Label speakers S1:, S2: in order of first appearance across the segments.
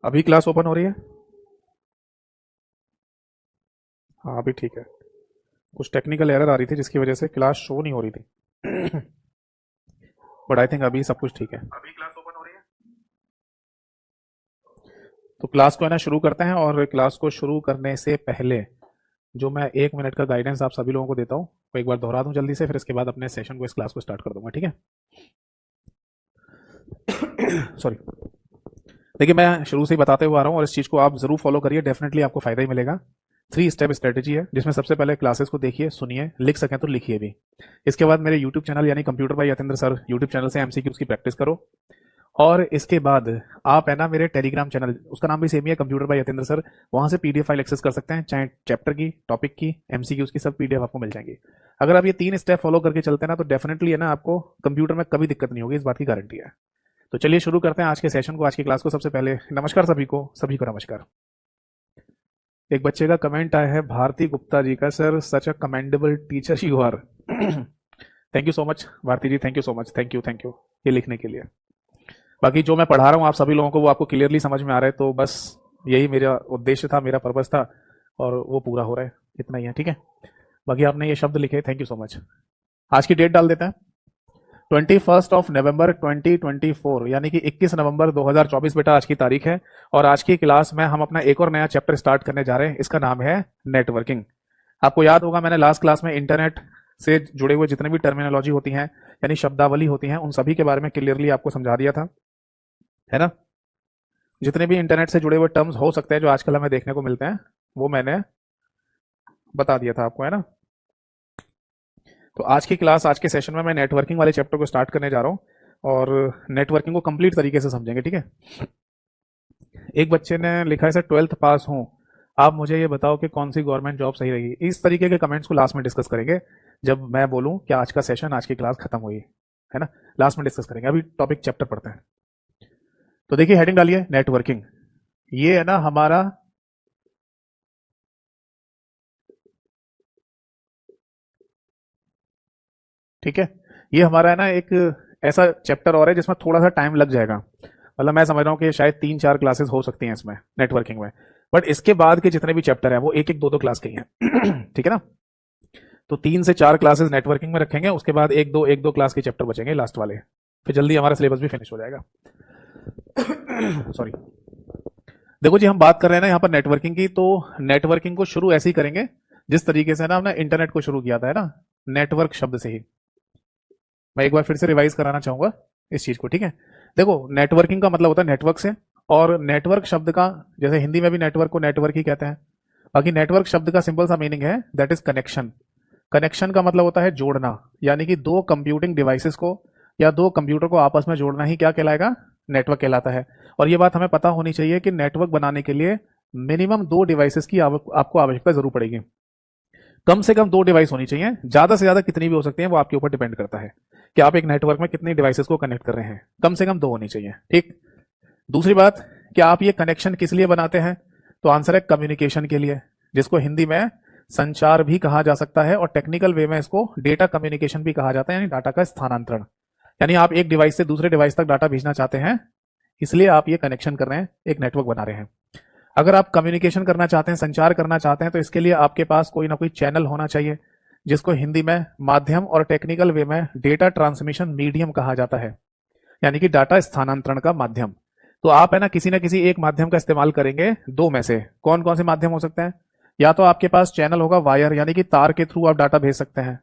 S1: अभी class open हो रही है? हाँ अभी ठीक है। कुछ टेक्निकल एरर आ रही थी जिसकी वजह से क्लास शो नहीं हो रही थी। बट आई थिंक अभी सब कुछ ठीक है। अभी क्लास ओपन हो रही है। तो क्लास को है ना शुरू करते हैं, और क्लास को शुरू करने से पहले जो मैं 1 मिनट का गाइडेंस आप सभी लोगों को देता हूँ वो एक बार दोहरा दूं जल्दी से, फिर इसके बाद अपने सेशन को, इस क्लास को स्टार्ट कर दूंगा, ठीक है? सॉरी। देखिए मैं शुरू से ही बताते हुए आ रहा हूँ और इस चीज़ को आप जरूर फॉलो करिए, डेफिनेटली आपको फायदा ही मिलेगा। 3 स्टेप स्ट्रेटेजी है जिसमें सबसे पहले क्लासेस को देखिए, सुनिए, लिख सकें तो लिखिए भी। इसके बाद मेरे यूट्यूब चैनल यानी computer by Yatendra sir YouTube channel से एमसीक्यूज की प्रैक्टिस करो। और इसके बाद आप है ना मेरे टेलीग्राम चैनल, उसका नाम भी सेम ही है, कंप्यूटर बाय यतेंद्र सर, वहां से पीडीएफ फाइल एक्सेस कर सकते हैं, चाहे चैप्टर की, टॉपिक की, एमसीक्यूज की, सब पीडीएफ आपको मिल जाएंगी। अगर आप ये 3 स्टेप फॉलो करके चलते हैं ना तो डेफिनेटली है ना आपको कंप्यूटर में कभी दिक्कत नहीं होगी, इस बात की गारंटी है। तो चलिए शुरू करते हैं आज के सेशन को, आज की क्लास को। सबसे पहले नमस्कार सभी को नमस्कार। एक बच्चे का कमेंट आया है भारती गुप्ता जी का, sir such a commendable teacher you are. Thank you so much Bharti ji, thank you so much, thank you ये लिखने के लिए। बाकी जो मैं पढ़ा रहा हूँ आप सभी लोगों को वो आपको क्लियरली समझ में आ रहा है, तो बस यही मेरा उद्देश्य था, मेरा पर्पस था, और वो पूरा हो रहा है, इतना ही है, ठीक है? बाकी आपने ये शब्द लिखे, थैंक यू सो मच। आज की डेट डाल देते हैं, 21 नवंबर 2024, यानी कि 21 नवंबर 2024 बेटा आज की तारीख है। और आज की क्लास में हम अपना एक और नया चैप्टर स्टार्ट करने जा रहे हैं, इसका नाम है नेटवर्किंग। आपको याद होगा मैंने लास्ट क्लास में इंटरनेट से जुड़े हुए जितने भी टर्मिनोलॉजी होती हैं, यानी शब्दावली होती हैं, उन सभी के बारे में क्लियरली आपको समझा दिया था, है ना? जितने भी इंटरनेट से जुड़े हुए टर्म्स हो सकते हैं जो आजकल हमें देखने को मिलते हैं वो मैंने बता दिया था आपको, है ना? तो आज की क्लास, आज के सेशन में मैं नेटवर्किंग वाले चैप्टर को स्टार्ट करने जा रहा हूँ, और नेटवर्किंग को कंप्लीट तरीके से समझेंगे, ठीक है? एक बच्चे ने लिखा है सर 12th पास हूँ, आप मुझे ये बताओ कि कौन सी गवर्नमेंट जॉब सही रहेगी। इस तरीके के कमेंट्स को लास्ट में डिस्कस करेंगे, जब मैं बोलूँ कि आज का सेशन, आज की क्लास खत्म हुई, है ना? लास्ट में डिस्कस करेंगे, अभी टॉपिक चैप्टर पढ़ते हैं। तो देखिए हेडिंग डालिए नेटवर्किंग। ये है ना हमारा, ठीक है, ये हमारा है ना एक ऐसा चैप्टर और है जिसमें थोड़ा सा टाइम लग जाएगा, मतलब मैं समझ रहा हूँ कि शायद 3-4 क्लासेस हो सकती हैं इसमें नेटवर्किंग में, बट इसके बाद के जितने भी चैप्टर हैं वो एक एक दो दो क्लास के ही हैं। ठीक है ना? तो 3 से 4 क्लासेस नेटवर्किंग में रखेंगे, उसके बाद एक दो क्लास के चैप्टर बचेंगे लास्ट वाले, फिर जल्दी हमारा सिलेबस भी फिनिश हो जाएगा। सॉरी। देखो जी हम बात कर रहे हैं ना यहाँ पर नेटवर्किंग की, तो नेटवर्किंग को शुरू ऐसे ही करेंगे जिस तरीके से ना हमने इंटरनेट को शुरू किया था, है ना? नेटवर्क शब्द से ही। मैं एक बार फिर से रिवाइज कराना चाहूंगा इस चीज को, ठीक है? देखो नेटवर्किंग का मतलब होता है नेटवर्क से, और नेटवर्क शब्द का, जैसे हिंदी में भी नेटवर्क को नेटवर्क ही कहते हैं, बाकी नेटवर्क शब्द का सिंपल सा मीनिंग है दैट इज कनेक्शन। कनेक्शन का मतलब होता है जोड़ना, यानी कि दो कंप्यूटिंग डिवाइसेस को या दो कंप्यूटर को आपस में जोड़ना ही क्या कहलाएगा? नेटवर्क कहलाता है। और ये बात हमें पता होनी चाहिए कि नेटवर्क बनाने के लिए मिनिमम 2 डिवाइसेस की आपको आवश्यकता जरूर पड़ेगी। कम से कम 2 डिवाइस होनी चाहिए, ज्यादा से ज्यादा कितनी भी हो सकती है वो आपके ऊपर डिपेंड करता है कि आप एक नेटवर्क में कितनी डिवाइसेस को कनेक्ट कर रहे हैं। कम से कम 2 होनी चाहिए, ठीक? दूसरी बात कि आप ये कनेक्शन किस लिए बनाते हैं, तो आंसर है कम्युनिकेशन के लिए, जिसको हिंदी में संचार भी कहा जा सकता है, और टेक्निकल वे में इसको डेटा कम्युनिकेशन भी कहा जाता है, यानी डाटा का स्थानांतरण। यानी आप एक डिवाइस से दूसरे डिवाइस तक डाटा भेजना चाहते हैं, इसलिए आप ये कनेक्शन कर रहे हैं, एक नेटवर्क बना रहे हैं। अगर आप कम्युनिकेशन करना चाहते हैं, संचार करना चाहते हैं, तो इसके लिए आपके पास कोई ना कोई चैनल होना चाहिए, जिसको हिंदी में माध्यम और टेक्निकल वे में डेटा ट्रांसमिशन मीडियम कहा जाता है, यानी कि डाटा स्थानांतरण का माध्यम। तो आप है ना किसी एक माध्यम का इस्तेमाल करेंगे, दो में से कौन कौन से माध्यम हो सकते हैं? या तो आपके पास चैनल होगा वायर, यानी कि तार के थ्रू आप डाटा भेज सकते हैं,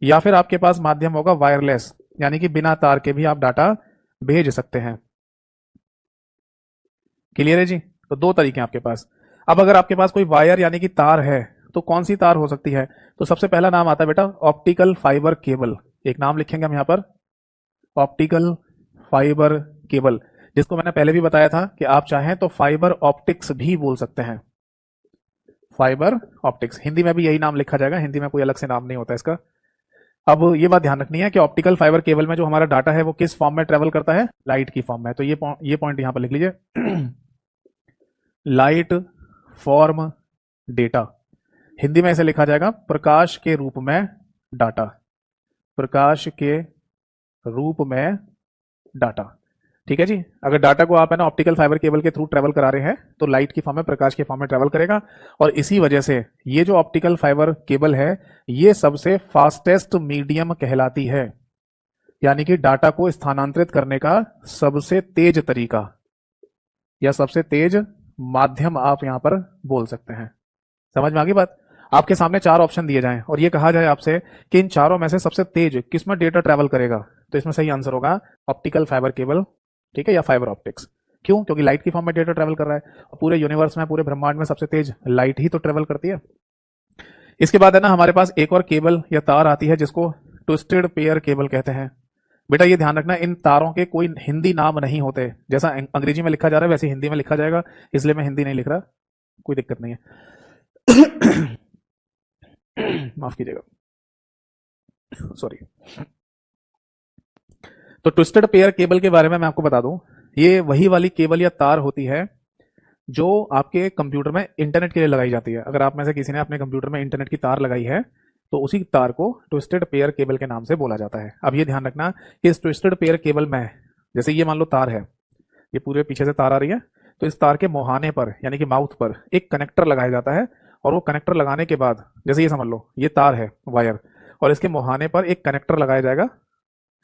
S1: या फिर आपके पास माध्यम होगा वायरलेस, यानी कि बिना तार के भी आप डाटा भेज सकते हैं। क्लियर है जी? तो 2 तरीके हैं आपके पास। अब अगर आपके पास कोई वायर यानी कि तार है, तो कौन सी तार हो सकती है? तो सबसे पहला नाम आता है बेटा ऑप्टिकल फाइबर केबल। एक नाम लिखेंगे हम यहाँ पर, ऑप्टिकल फाइबर केबल, जिसको मैंने पहले भी बताया था कि आप चाहें तो फाइबर ऑप्टिक्स भी बोल सकते हैं। फाइबर ऑप्टिक्स हिंदी में भी यही नाम लिखा जाएगा, हिंदी में कोई अलग से नाम नहीं होता इसका। अब ये बात ध्यान रखनी है कि ऑप्टिकल फाइबर केबल में जो हमारा डाटा है वो किस फॉर्म में ट्रेवल करता है? लाइट की फॉर्म में। तो ये पॉइंट यहां पर लिख लीजिए। लाइट फॉर्म डेटा, हिंदी में ऐसे लिखा जाएगा प्रकाश के रूप में डाटा, प्रकाश के रूप में डाटा। ठीक है जी। अगर डाटा को आप है ना ऑप्टिकल फाइबर केबल के थ्रू ट्रेवल करा रहे हैं तो लाइट की फॉर्म में, प्रकाश के फॉर्म में ट्रेवल करेगा, और इसी वजह से ये जो ऑप्टिकल फाइबर केबल है ये सबसे फास्टेस्ट मीडियम कहलाती है, यानी कि डाटा को स्थानांतरित करने का सबसे तेज तरीका या सबसे तेज माध्यम आप यहां पर बोल सकते हैं। समझ में आ गई बात? आपके सामने 4 ऑप्शन दिए जाएं और ये कहा जाए आपसे कि इन चारों में से सबसे तेज किस में डेटा ट्रैवल करेगा, तो इसमें सही आंसर होगा ऑप्टिकल फाइबर केबल, ठीक है, या फाइबर ऑप्टिक्स। क्यों? क्योंकि लाइट की फॉर्म में डेटा ट्रैवल कर रहा है और पूरे यूनिवर्स में, पूरे ब्रह्मांड में सबसे तेज लाइट ही तो ट्रैवल करती है। इसके बाद है ना हमारे पास एक और केबल या तार आती है जिसको ट्विस्टेड पेयर केबल कहते हैं। बेटा ये ध्यान रखना, इन तारों के कोई हिंदी नाम नहीं होते, जैसा अंग्रेजी में लिखा जा रहा है वैसे हिंदी में लिखा जाएगा, इसलिए मैं हिंदी नहीं लिख रहा, कोई दिक्कत नहीं है। माफ कीजिएगा, सॉरी। तो ट्विस्टेड पेयर केबल के बारे में मैं आपको बता दूं, ये वही वाली केबल या तार होती है जो आपके कंप्यूटर में इंटरनेट के लिए लगाई जाती है। अगर आप में से किसी ने अपने कंप्यूटर में इंटरनेट की तार लगाई है तो उसी तार को ट्विस्टेड पेयर केबल के नाम से बोला जाता है। अब ये ध्यान रखना कि इस ट्विस्टेड पेयर केबल में, जैसे ये मान लो तार है, ये पूरे पीछे से तार आ रही है, तो इस तार के मुहाने पर यानी कि माउथ पर एक कनेक्टर लगाया जाता है, और वो कनेक्टर लगाने के बाद, जैसे ये समझ लो ये तार है वायर, और इसके मुहाने पर एक कनेक्टर लगाया जाएगा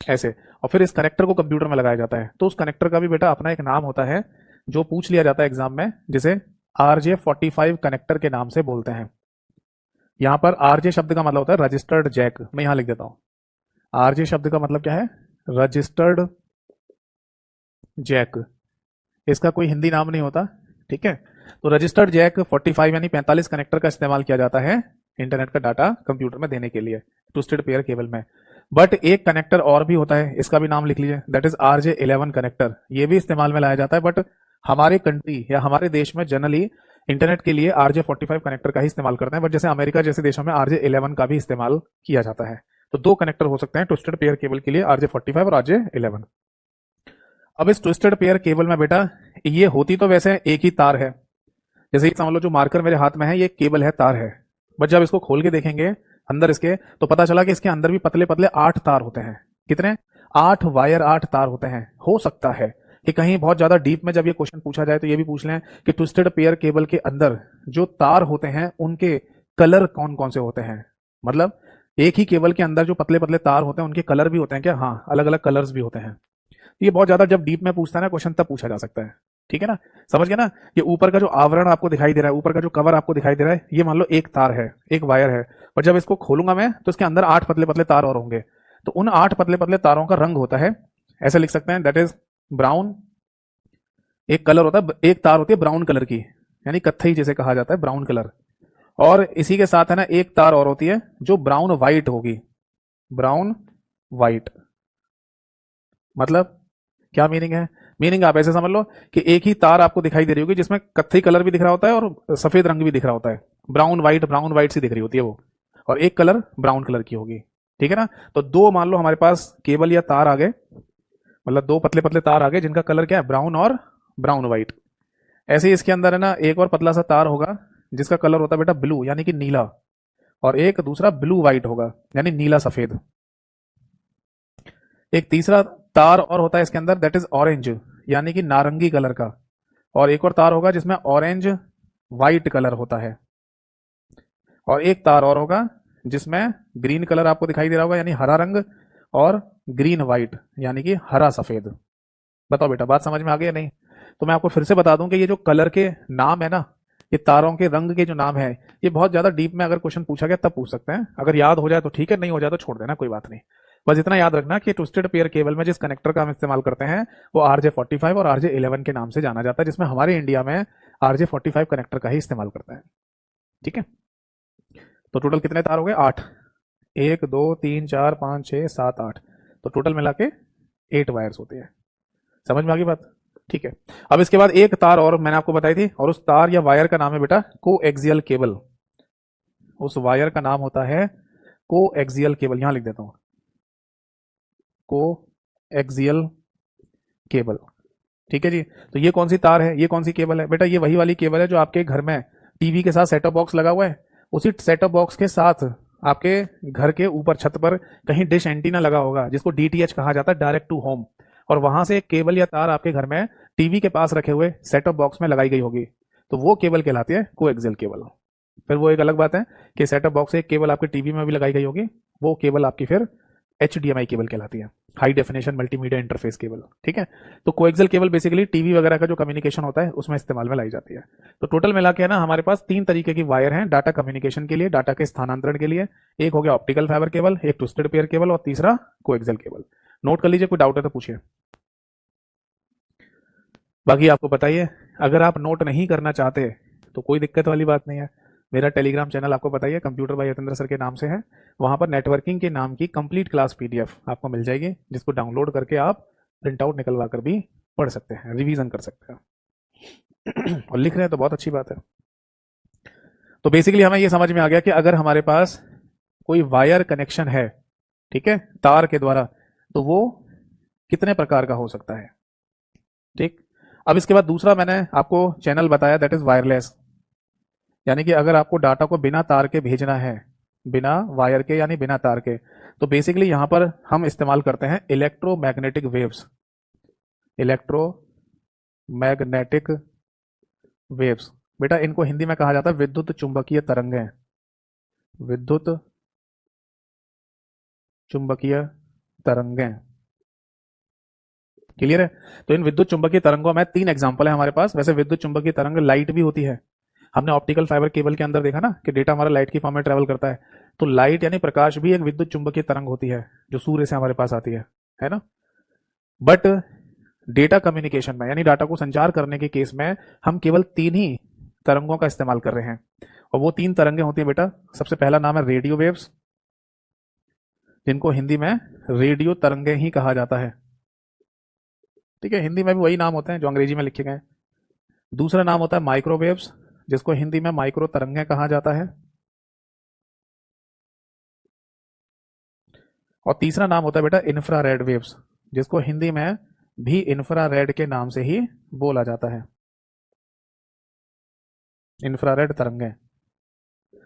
S1: ऐसे, और फिर इस कनेक्टर को कंप्यूटर में लगाया जाता है। तो उस कनेक्टर का भी बेटा अपना एक नाम होता है जो पूछ लिया जाता है एग्जाम में, जिसे RJ45 कनेक्टर के नाम से बोलते हैं। यहां पर RJ शब्द का मतलब होता है रजिस्टर्ड जैक। मैं यहां लिख देता हूं, RJ शब्द का मतलब क्या है? Registered jack. इसका कोई हिंदी नाम नहीं होता, ठीक है। तो रजिस्टर्ड जैक 45 यानी 45 कनेक्टर का इस्तेमाल किया जाता है इंटरनेट का डाटा कंप्यूटर में देने के लिए ट्विस्टेड पेयर केबल में। बट एक कनेक्टर और भी होता है, इसका भी नाम लिख लीजिए, दैट इज RJ11 कनेक्टर। ये भी इस्तेमाल में लाया जाता है, बट हमारे कंट्री या हमारे देश में जनरली इंटरनेट के लिए RJ45 कनेक्टर का ही इस्तेमाल करते हैं, बट जैसे अमेरिका जैसे देशों में RJ11 का भी इस्तेमाल किया जाता है। तो 2 कनेक्टर हो सकते हैं ट्विस्टेड पेयर केबल के लिए, RJ45 और RJ11। अब इस ट्विस्टेड पेयर केबल में बेटा ये होती तो वैसे एक ही तार है, जैसे ये समझ लो जो मार्कर मेरे हाथ में है ये केबल है, तार है, बट जब इसको खोल के देखेंगे अंदर इसके, तो पता चला कि इसके अंदर भी पतले पतले 8 तार होते हैं। कितने? 8 वायर, 8 तार होते हैं। हो सकता है कि कहीं बहुत ज्यादा डीप में जब ये क्वेश्चन पूछा जाए तो ये भी पूछ लें कि ट्विस्टेड पेयर केबल के अंदर जो तार होते हैं उनके कलर कौन कौन से होते हैं। मतलब एक ही केबल के अंदर जो पतले पतले तार होते हैं उनके कलर भी होते हैं क्या? हाँ, अलग अलग कलर्स भी होते हैं। ये बहुत ज्यादा जब डीप में पूछता है ना क्वेश्चन तब पूछा जा सकता है, ठीक है ना। समझ गया ना? ये ऊपर का जो आवरण आपको दिखाई दे रहा है, ऊपर का जो कवर आपको दिखाई दे रहा है, ये मान लो एक तार है, एक वायर है, और जब इसको खोलूंगा मैं तो इसके अंदर 8 पतले पतले तार और होंगे। तो उन 8 पतले पतले तारों का रंग होता है, ऐसे लिख सकते हैं, दैट इज ब्राउन। एक कलर होता है, एक तार होती है ब्राउन कलर की, यानी कत्थई जिसे कहा जाता है, ब्राउन कलर। और इसी के साथ है ना एक तार और होती है जो ब्राउन व्हाइट होगी, ब्राउन व्हाइट। मतलब क्या मीनिंग है? मीनिंग आप ऐसे समझ लो कि एक ही तार आपको दिखाई दे रही होगी जिसमें कत्थई कलर भी दिख रहा होता है और सफेद रंग भी दिख रहा होता है, ब्राउन व्हाइट सी दिख रही होती है वो, और एक कलर ब्राउन कलर की होगी, ठीक है ना। तो 2 मान लो हमारे पास केबल या तार आ गए, मतलब 2 पतले पतले तार आ गए जिनका कलर क्या है? ब्राउन और ब्राउन व्हाइट। ऐसे ही इसके अंदर है ना एक और पतला सा तार होगा जिसका कलर होता है बेटा ब्लू यानी कि नीला, और एक दूसरा ब्लू व्हाइट होगा यानी नीला सफेद। एक तीसरा तार और होता है इसके अंदर, दैट इज ऑरेंज यानी कि नारंगी कलर का, और एक और तार होगा जिसमें ऑरेंज व्हाइट कलर होता है, और एक तार और होगा जिसमें ग्रीन कलर आपको दिखाई दे रहा होगा यानी हरा रंग, और ग्रीन व्हाइट यानी कि हरा सफेद। बताओ बेटा बात समझ में आ गई या नहीं? तो मैं आपको फिर से बता दूं कि ये जो कलर के नाम है ना, ये तारों के रंग के जो नाम है, ये बहुत ज्यादा डीप में अगर क्वेश्चन पूछा गया तब पूछ सकते हैं। अगर याद हो जाए तो ठीक है, नहीं हो जाए तो छोड़ देना, कोई बात नहीं। बस इतना याद रखना कि ट्विस्टेड पेयर केबल में जिस कनेक्टर का हम इस्तेमाल करते हैं वो RJ45 और RJ11 के नाम से जाना जाता है, जिसमें हमारे इंडिया में RJ45 कनेक्टर का ही इस्तेमाल करता है, ठीक है। तो टोटल कितने तार हो गए? 8। 1 2 3 4 5 6 7 8, तो टोटल मिला के 8 वायर्स होते हैं। समझ में आ गई बात? ठीक है। अब इसके बाद एक तार और मैंने आपको बताई थी, और उस तार या वायर का नाम है बेटा कोएक्सियल केबल। उस वायर का नाम होता है कोएक्सियल केबल। यहां लिख देता हूं, कोएक्सियल केबल, ठीक है जी। तो ये कौन सी तार है, ये कौन सी केबल है? बेटा ये वही वाली केबल है जो आपके घर में टीवी के साथ सेटअप बॉक्स लगा हुआ है, उसी सेटअप बॉक्स के साथ आपके घर के ऊपर छत पर कहीं डिश एंटीना लगा होगा जिसको DTH कहा जाता है, डायरेक्ट टू होम। और वहां से एक केबल या तार आपके घर में टीवी के पास रखे हुए सेट ऑफ बॉक्स में लगाई गई होगी, तो वो केबल कहलाती है कोएक्सियल केबल। फिर वो एक अलग बात है कि सेट ऑफ बॉक्स से एक केबल आपके टीवी में भी लगाई गई होगी, वो केबल आपकी फिर HDMI केबल कहलाती है, high definition multimedia interface cable. ठीक है, तो कोएक्सियल केबल बेसिकली टीवी वगैरह का जो कम्युनिकेशन होता है उसमें इस्तेमाल में लाई जाती है। तो टोटल मिला के है ना, हमारे पास 3 तरीके की वायर हैं डाटा कम्युनिकेशन के लिए, डाटा के स्थानांतरण के लिए। एक हो गया ऑप्टिकल फाइबर केबल, एक ट्विस्टेड पेयर केबल और तीसरा कोएक्सियल केबल। नोट कर लीजिए, कोई डाउट है तो पूछिए। बाकी आपको बताइए, अगर आप नोट नहीं करना चाहते तो कोई दिक्कत वाली बात नहीं है। मेरा टेलीग्राम चैनल आपको बताइए कंप्यूटर बाय यतेंद्र सर के नाम से है, वहां पर नेटवर्किंग के नाम की कंप्लीट क्लास PDF आपको मिल जाएगी, जिसको डाउनलोड करके आप प्रिंट आउट निकलवा कर भी पढ़ सकते हैं, रिवीजन कर सकते हैं। और लिख रहे हैं तो बहुत अच्छी बात है। तो बेसिकली हमें ये समझ में आ गया कि अगर हमारे पास कोई वायर कनेक्शन है, ठीक है, तार के द्वारा, तो वो कितने प्रकार का हो सकता है। ठीक, अब इसके बाद दूसरा मैंने आपको चैनल बताया, दैट इज वायरलेस। यानी कि अगर आपको डाटा को बिना तार के भेजना है, बिना वायर के यानी बिना तार के, तो बेसिकली यहां पर हम इस्तेमाल करते हैं इलेक्ट्रोमैग्नेटिक वेव्स। इलेक्ट्रोमैग्नेटिक वेव्स, बेटा इनको हिंदी में कहा जाता है विद्युत चुंबकीय तरंगें। विद्युत चुंबकीय तरंगें, क्लियर है। तो इन विद्युत चुंबकीय तरंगों में 3 एग्जांपल है हमारे पास। वैसे विद्युत चुंबकीय तरंग लाइट भी होती है, हमने ऑप्टिकल फाइबर केबल के अंदर देखा ना कि डेटा हमारा लाइट की फॉर्म में ट्रेवल करता है, तो लाइट यानी प्रकाश भी एक विद्युत चुंबकीय तरंग होती है जो सूर्य से हमारे पास आती है ना। बट डेटा कम्युनिकेशन में यानी डाटा को संचार करने के केस में हम केवल 3 ही तरंगों का इस्तेमाल कर रहे हैं, और वो 3 तरंगें होती है बेटा। सबसे पहला नाम है रेडियो वेव्स, जिनको हिंदी में रेडियो तरंगें ही कहा जाता है। ठीक है, हिंदी में भी वही नाम होते हैं जो अंग्रेजी में लिखे गए। दूसरा नाम होता है माइक्रोवेव्स, जिसको हिंदी में माइक्रो तरंगें कहा जाता है। और तीसरा नाम होता है बेटा इंफ्रारेड वेव्स, जिसको हिंदी में भी इंफ्रारेड के नाम से ही बोला जाता है, इंफ्रारेड तरंगें।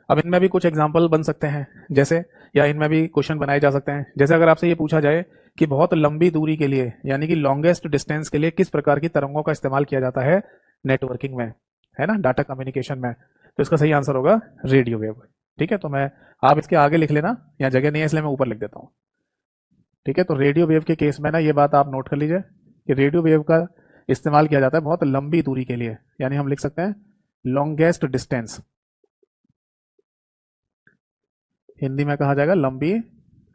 S1: अब इनमें भी कुछ एग्जाम्पल बन सकते हैं, जैसे, या इनमें भी क्वेश्चन बनाए जा सकते हैं। जैसे अगर आपसे ये पूछा जाए कि बहुत लंबी दूरी के लिए यानी कि लॉन्गेस्ट डिस्टेंस के लिए किस प्रकार की तरंगों का इस्तेमाल किया जाता है नेटवर्किंग में, है ना, डाटा कम्युनिकेशन में, तो इसका सही आंसर होगा रेडियो वेव। ठीक है, तो मैं, आप इसके आगे लिख लेना, यहाँ जगह नहीं है इसलिए मैं ऊपर लिख देता हूँ। ठीक है, तो रेडियो वेव के केस में ना ये बात आप नोट कर लीजिए कि रेडियो वेव का इस्तेमाल किया जाता है बहुत लंबी दूरी के लिए, यानी हम लिख सकते हैं लॉन्गेस्ट डिस्टेंस, हिंदी में कहा जाएगा लंबी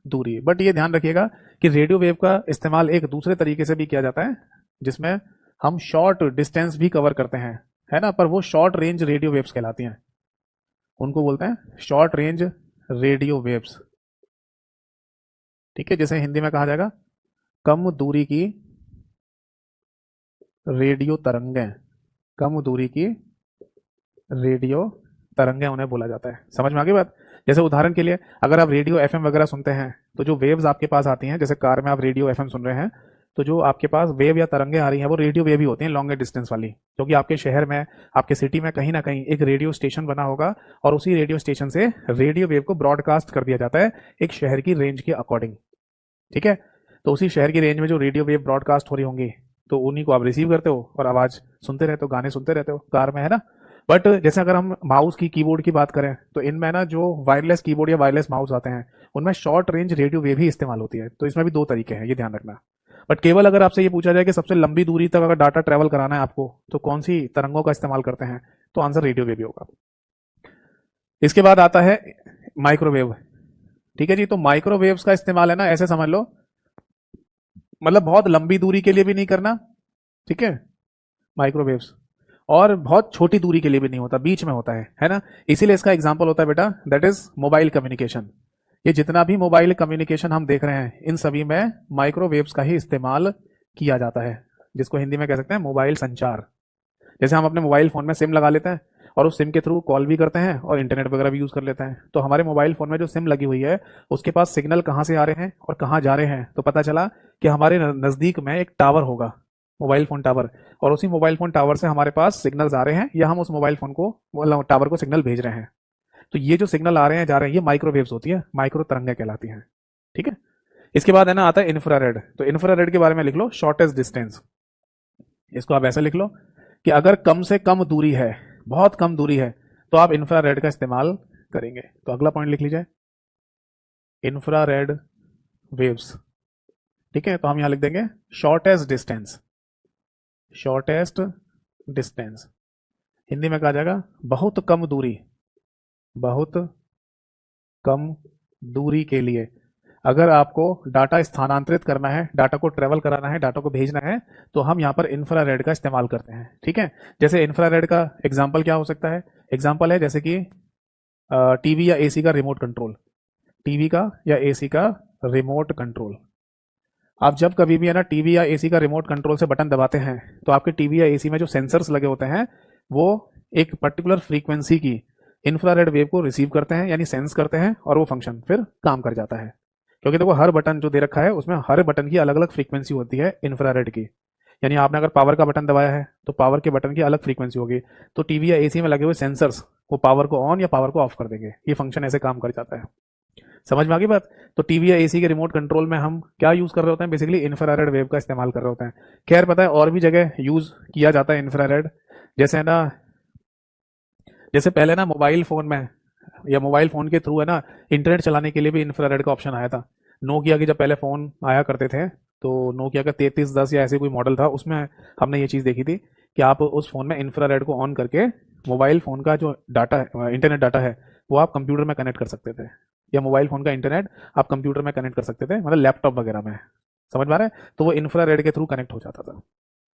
S1: दूरी। बट ये ध्यान रखिएगा कि रेडियो वेव का इस्तेमाल एक दूसरे तरीके से भी किया जाता है, जिसमें हम शॉर्ट डिस्टेंस भी कवर करते हैं, है ना, पर वो शॉर्ट रेंज रेडियो वेव्स कहलाती हैं, उनको बोलते हैं शॉर्ट रेंज रेडियो वेव्स। ठीक है, जैसे हिंदी में कहा जाएगा कम दूरी की रेडियो तरंगें, कम दूरी की रेडियो तरंगें उन्हें बोला जाता है। समझ में आ गई बात। जैसे उदाहरण के लिए अगर आप रेडियो FM वगैरह सुनते हैं, तो जो वेव्स आपके पास आती हैं, जैसे कार में आप रेडियो FM सुन रहे हैं, तो जो आपके पास वेव या तरंगें आ रही हैं वो रेडियो वेव ही होती हैं, लॉन्गर डिस्टेंस वाली, क्योंकि आपके शहर में, आपके सिटी में कहीं ना कहीं एक रेडियो स्टेशन बना होगा, और उसी रेडियो स्टेशन से रेडियो वेव को ब्रॉडकास्ट कर दिया जाता है एक शहर की रेंज के अकॉर्डिंग। ठीक है, तो उसी शहर की रेंज में जो रेडियो वेव ब्रॉडकास्ट हो रही होंगी, तो उन्हीं को आप रिसीव करते हो और आवाज सुनते रहते हो, गाने सुनते रहते हो कार में, है ना। बट जैसे अगर हम माउस की, कीबोर्ड की बात करें, तो इनमें ना जो वायरलेस कीबोर्ड या वायरलेस माउस आते हैं, उनमें शॉर्ट रेंज रेडियो वेव ही इस्तेमाल होती है। तो इसमें भी 2 तरीके हैं, ये ध्यान रखना। बट केवल अगर आपसे ये पूछा जाए कि सबसे लंबी दूरी तक अगर डाटा ट्रेवल कराना है आपको, तो कौन सी तरंगों का इस्तेमाल करते हैं, तो आंसर रेडियो वेव ही होगा। इसके बाद आता है माइक्रोवेव। ठीक है जी, तो माइक्रोवेव्स का इस्तेमाल है ना, ऐसे समझ लो, मतलब बहुत लंबी दूरी के लिए भी नहीं करना, ठीक है, माइक्रोवेव्स, और बहुत छोटी दूरी के लिए भी नहीं होता, बीच में होता है ना। इसीलिए इसका एग्जांपल होता है बेटा, दैट इज मोबाइल कम्युनिकेशन। ये जितना भी मोबाइल कम्युनिकेशन हम देख रहे हैं, इन सभी में माइक्रोवेव्स का ही इस्तेमाल किया जाता है, जिसको हिंदी में कह सकते हैं मोबाइल संचार। जैसे हम अपने मोबाइल फोन में सिम लगा लेते हैं और उस सिम के थ्रू कॉल भी करते हैं और इंटरनेट वगैरह भी यूज कर लेते हैं, तो हमारे मोबाइल फोन में जो सिम लगी हुई है उसके पास सिग्नल कहाँ से आ रहे हैं और कहाँ जा रहे हैं, तो पता चला कि हमारे नजदीक में एक टावर होगा, मोबाइल फोन टावर, और उसी मोबाइल फोन टावर से हमारे पास सिग्नल्स आ रहे हैं, या हम उस मोबाइल फोन को, टावर को सिग्नल भेज रहे हैं। तो ये जो सिग्नल आ रहे हैं जा रहे हैं, ये माइक्रोवेव्स होती है, माइक्रो तरंगें कहलाती हैं। ठीक है, इसके बाद है ना आता है इंफ्रारेड। तो इंफ्रारेड के बारे में लिख लो शॉर्टेस्ट डिस्टेंस। इसको आप ऐसे लिख लो कि अगर कम से कम दूरी है, बहुत कम दूरी है, तो आप इंफ्रारेड का इस्तेमाल करेंगे। तो अगला पॉइंट लिख लीजिए, इंफ्रारेड वेव्स। ठीक है, तो हम यहां लिख देंगे shortest distance. Shortest distance Hindi में कहा जाएगा बहुत कम दूरी, बहुत कम दूरी के लिए अगर आपको डाटा स्थानांतरित करना है, डाटा को ट्रेवल कराना है, डाटा को भेजना है, तो हम यहाँ पर इंफ्रारेड का इस्तेमाल करते हैं। ठीक है, जैसे इंफ्रारेड का एग्जांपल क्या हो सकता है? एग्जांपल है जैसे कि टीवी या एसी का रिमोट कंट्रोल। टीवी का या एसी का रिमोट कंट्रोल। आप जब कभी भी है ना टीवी या एसी का रिमोट कंट्रोल से बटन दबाते हैं, तो आपके टीवी या एसी में जो सेंसर्स लगे होते हैं वो एक पर्टिकुलर फ्रीक्वेंसी की इंफ्रारेड वेव को रिसीव करते हैं, यानी सेंस करते हैं, और वो फंक्शन फिर काम कर जाता है। क्योंकि देखो हर बटन जो दे रखा है उसमें हर बटन की अलग अलग फ्रीक्वेंसी होती है इंफ्रारेड की। यानी आपने अगर पावर का बटन दबाया है तो पावर के बटन की अलग फ्रीक्वेंसी होगी, तो टीवी या एसी में लगे हुए सेंसर्स वो पावर को ऑन या पावर को ऑफ कर देंगे। ये फंक्शन ऐसे काम कर जाता है। समझ में आ गई बात? तो टीवी या एसी के रिमोट कंट्रोल में हम क्या यूज कर रहे होते हैं? बेसिकली इंफ्रारेड वेव का इस्तेमाल कर रहे होते हैं। खैर पता है और भी जगह यूज किया जाता है इंफ्रारेड। जैसे है ना, जैसे पहले ना मोबाइल फोन में या मोबाइल फोन के थ्रू है ना इंटरनेट चलाने के लिए भी इंफ्रारेड का ऑप्शन आया था। नोकिया के जब पहले फोन आया करते थे, तो नोकिया का 3310 या ऐसे कोई मॉडल था, उसमें हमने ये चीज़ देखी थी कि आप उस फोन में इंफ्रारेड को ऑन करके मोबाइल फोन का जो डाटा है, इंटरनेट डाटा है, वो आप कंप्यूटर में कनेक्ट कर सकते थे, या मोबाइल फोन का इंटरनेट आप कंप्यूटर में कनेक्ट कर सकते थे, मतलब लैपटॉप वगैरह में। समझ में आ रहा है? तो वो इंफ्रारेड के थ्रू कनेक्ट हो जाता था।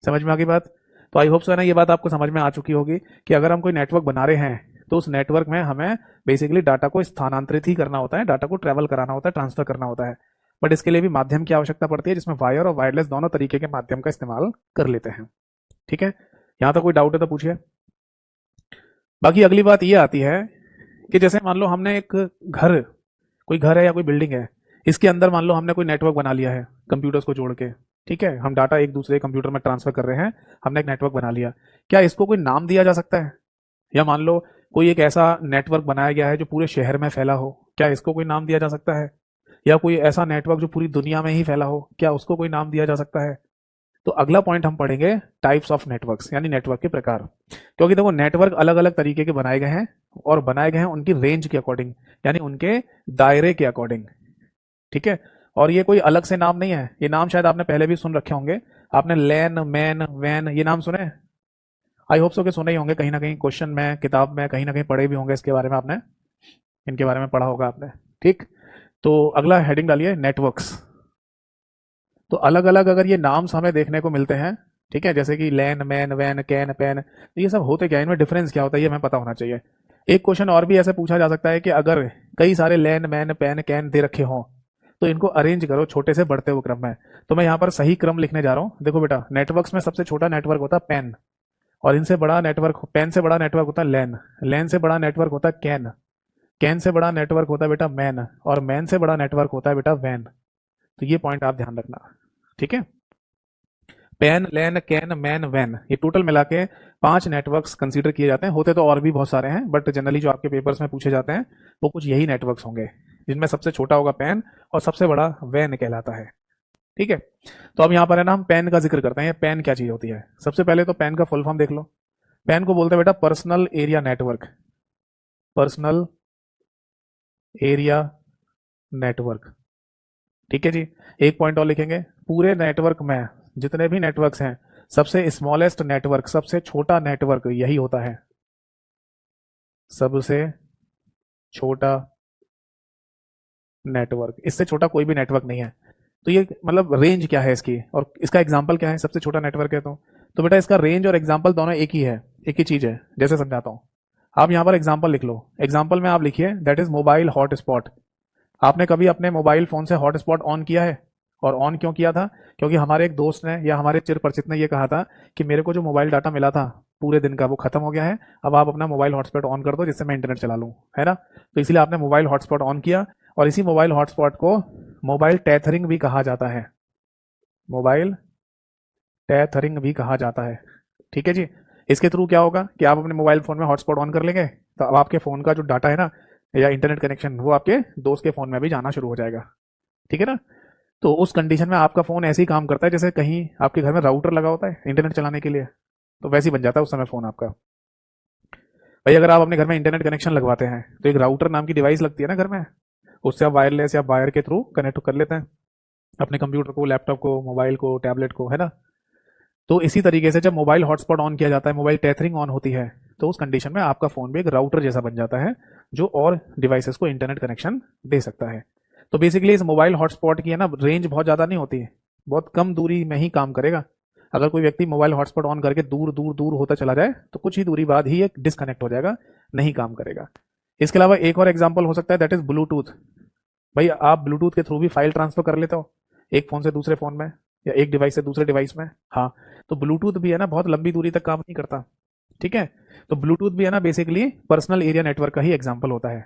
S1: समझ में आ गई बात? तो आई होप सो है ना ये बात आपको समझ में आ चुकी होगी कि अगर हम कोई नेटवर्क बना रहे हैं तो उस नेटवर्क में हमें बेसिकली डाटा को स्थानांतरित ही करना होता है, डाटा को ट्रेवल कराना होता है, ट्रांसफर करना होता है। बट इसके लिए भी माध्यम की आवश्यकता पड़ती है, जिसमें वायर और वायरलेस दोनों तरीके के माध्यम का इस्तेमाल कर लेते हैं। ठीक है, यहां तक कोई डाउट है तो पूछिए। बाकी अगली बात ये आती है कि जैसे मान लो हमने एक घर, कोई घर है या कोई बिल्डिंग है, इसके अंदर मान लो हमने कोई नेटवर्क बना लिया है कंप्यूटर्स को जोड़ के। ठीक है, हम डाटा एक दूसरे कंप्यूटर में ट्रांसफर कर रहे हैं, हमने एक नेटवर्क बना लिया। क्या इसको कोई नाम दिया जा सकता है? या मान लो कोई एक ऐसा नेटवर्क बनाया गया है जो पूरे शहर में फैला हो, क्या इसको कोई नाम दिया जा सकता है? या कोई ऐसा नेटवर्क जो पूरी दुनिया में ही फैला हो, क्या उसको कोई नाम दिया जा सकता है? तो अगला पॉइंट हम पढ़ेंगे टाइप्स ऑफ नेटवर्क्स, यानी नेटवर्क के प्रकार। क्योंकि देखो नेटवर्क अलग अलग तरीके के बनाए गए हैं, और बनाए गए हैं उनकी रेंज के अकॉर्डिंग, यानी उनके दायरे के अकॉर्डिंग। ठीक है, और ये कोई अलग से नाम नहीं है। ये नाम शायद आपने पहले भी सुन रखे होंगे। आपने लैन, मैन, वैन ये नाम सुने? आई होप सो के सुने ही होंगे, कहीं ना कहीं क्वेश्चन में, किताब में कहीं ना कहीं पढ़े भी होंगे इसके बारे में, आपने इनके बारे में पढ़ा होगा आपने। ठीक, तो अगला हेडिंग डालिए नेटवर्क्स। तो अलग अलग अगर ये नाम्स हमें देखने को मिलते हैं, ठीक है, जैसे कि लैन, मैन, वैन, कैन, पैन, तो ये सब होते क्या है, इनमें डिफरेंस क्या होता है, ये हमें पता होना चाहिए। एक क्वेश्चन और भी ऐसे पूछा जा सकता है कि अगर कई सारे लैन, मैन, पैन, कैन दे रखे हों, तो इनको अरेंज करो छोटे से बढ़ते हुए क्रम में। तो मैं यहाँ पर सही क्रम लिखने जा रहा हूँ। देखो बेटा, नेटवर्क्स में सबसे छोटा नेटवर्क होता है पैन, और इनसे बड़ा नेटवर्क, पैन से बड़ा नेटवर्क होता है लैन, लैन से बड़ा नेटवर्क होता है कैन, कैन से बड़ा नेटवर्क होता है बेटा मैन, और मैन से बड़ा नेटवर्क होता है बेटा वैन। तो ये पॉइंट आप ध्यान रखना। ठीक है, pan, lan, can, man, van, ये टोटल मिला के 5 नेटवर्क्स कंसीडर किए जाते हैं। होते तो और भी बहुत सारे हैं, बट जनरली जो आपके पेपर्स में पूछे जाते हैं वो कुछ यही नेटवर्क्स होंगे, जिनमें सबसे छोटा होगा पैन और सबसे बड़ा वैन कहलाता है। ठीक है, तो अब यहाँ पर है ना हम पैन का जिक्र करते हैं। पैन क्या चीज होती है? सबसे पहले तो पैन का फुल फॉर्म देख लो। पैन को बोलते हैं बेटा personal area network, personal area network. ठीक है जी, एक पॉइंट और लिखेंगे, पूरे नेटवर्क में जितने भी नेटवर्क्स हैं, सबसे स्मॉलेस्ट नेटवर्क, सबसे छोटा नेटवर्क यही होता है, सबसे छोटा नेटवर्क। इससे छोटा कोई भी नेटवर्क नहीं है। तो ये मतलब रेंज क्या है इसकी, और इसका एग्जाम्पल क्या है? सबसे छोटा नेटवर्क है तो बेटा इसका रेंज और एग्जाम्पल दोनों एक ही है, एक ही चीज है। जैसे समझाता हूं, आप यहां पर एग्जाम्पल लिख लो। एग्जाम्पल में आप लिखिए दैट इज मोबाइल हॉटस्पॉट। आपने कभी अपने मोबाइल फोन से हॉटस्पॉट ऑन किया है? और ऑन क्यों किया था? क्योंकि हमारे एक दोस्त ने या हमारे चिर परिचित ने ये कहा था कि मेरे को जो मोबाइल डाटा मिला था पूरे दिन का वो खत्म हो गया है, अब आप अपना मोबाइल हॉटस्पॉट ऑन कर दो जिससे मैं इंटरनेट चला लूँ, है ना? तो इसलिए आपने मोबाइल हॉटस्पॉट ऑन किया, और इसी मोबाइल हॉटस्पॉट को मोबाइल टेथरिंग भी कहा जाता है, मोबाइल टेथरिंग भी कहा जाता है। ठीक है जी, इसके थ्रू क्या होगा कि आप अपने मोबाइल फोन में हॉटस्पॉट ऑन कर लेंगे, तो अब आपके फोन का जो डाटा है ना, या इंटरनेट कनेक्शन, वो आपके दोस्त के फोन में भी जाना शुरू हो जाएगा। ठीक है ना? तो उस कंडीशन में आपका फ़ोन ऐसे ही काम करता है जैसे कहीं आपके घर में राउटर लगा होता है इंटरनेट चलाने के लिए, तो वैसे ही बन जाता है उस समय फ़ोन आपका। भाई अगर आप अपने घर में इंटरनेट कनेक्शन लगवाते हैं तो एक राउटर नाम की डिवाइस लगती है ना घर में, उससे आप वायरलेस या वायर के थ्रू कनेक्ट कर लेते हैं अपने कंप्यूटर को, लैपटॉप को, मोबाइल को, टैबलेट को, है ना। तो इसी तरीके से जब मोबाइल हॉटस्पॉट ऑन किया जाता है, मोबाइल टेथरिंग ऑन होती है, तो उस कंडीशन में आपका फ़ोन भी एक राउटर जैसा बन जाता है जो और डिवाइसेस को इंटरनेट कनेक्शन दे सकता है। तो बेसिकली इस मोबाइल हॉटस्पॉट की है ना रेंज बहुत ज़्यादा नहीं होती है, बहुत कम दूरी में ही काम करेगा। अगर कोई व्यक्ति मोबाइल हॉटस्पॉट ऑन करके दूर दूर दूर होता चला जाए तो कुछ ही दूरी बाद ही ये डिस्कनेक्ट हो जाएगा, नहीं काम करेगा। इसके अलावा एक और एग्जाम्पल हो सकता है, दैट इज ब्लूटूथ। भाई आप ब्लूटूथ के थ्रू भी फाइल ट्रांसफर कर लेते हो एक फ़ोन से दूसरे फ़ोन में या एक डिवाइस से दूसरे डिवाइस में। हाँ, तो ब्लूटूथ भी है ना बहुत लंबी दूरी तक काम नहीं करता, ठीक है। तो ब्लूटूथ भी है ना बेसिकली पर्सनल एरिया नेटवर्क का ही एग्जाम्पल होता है।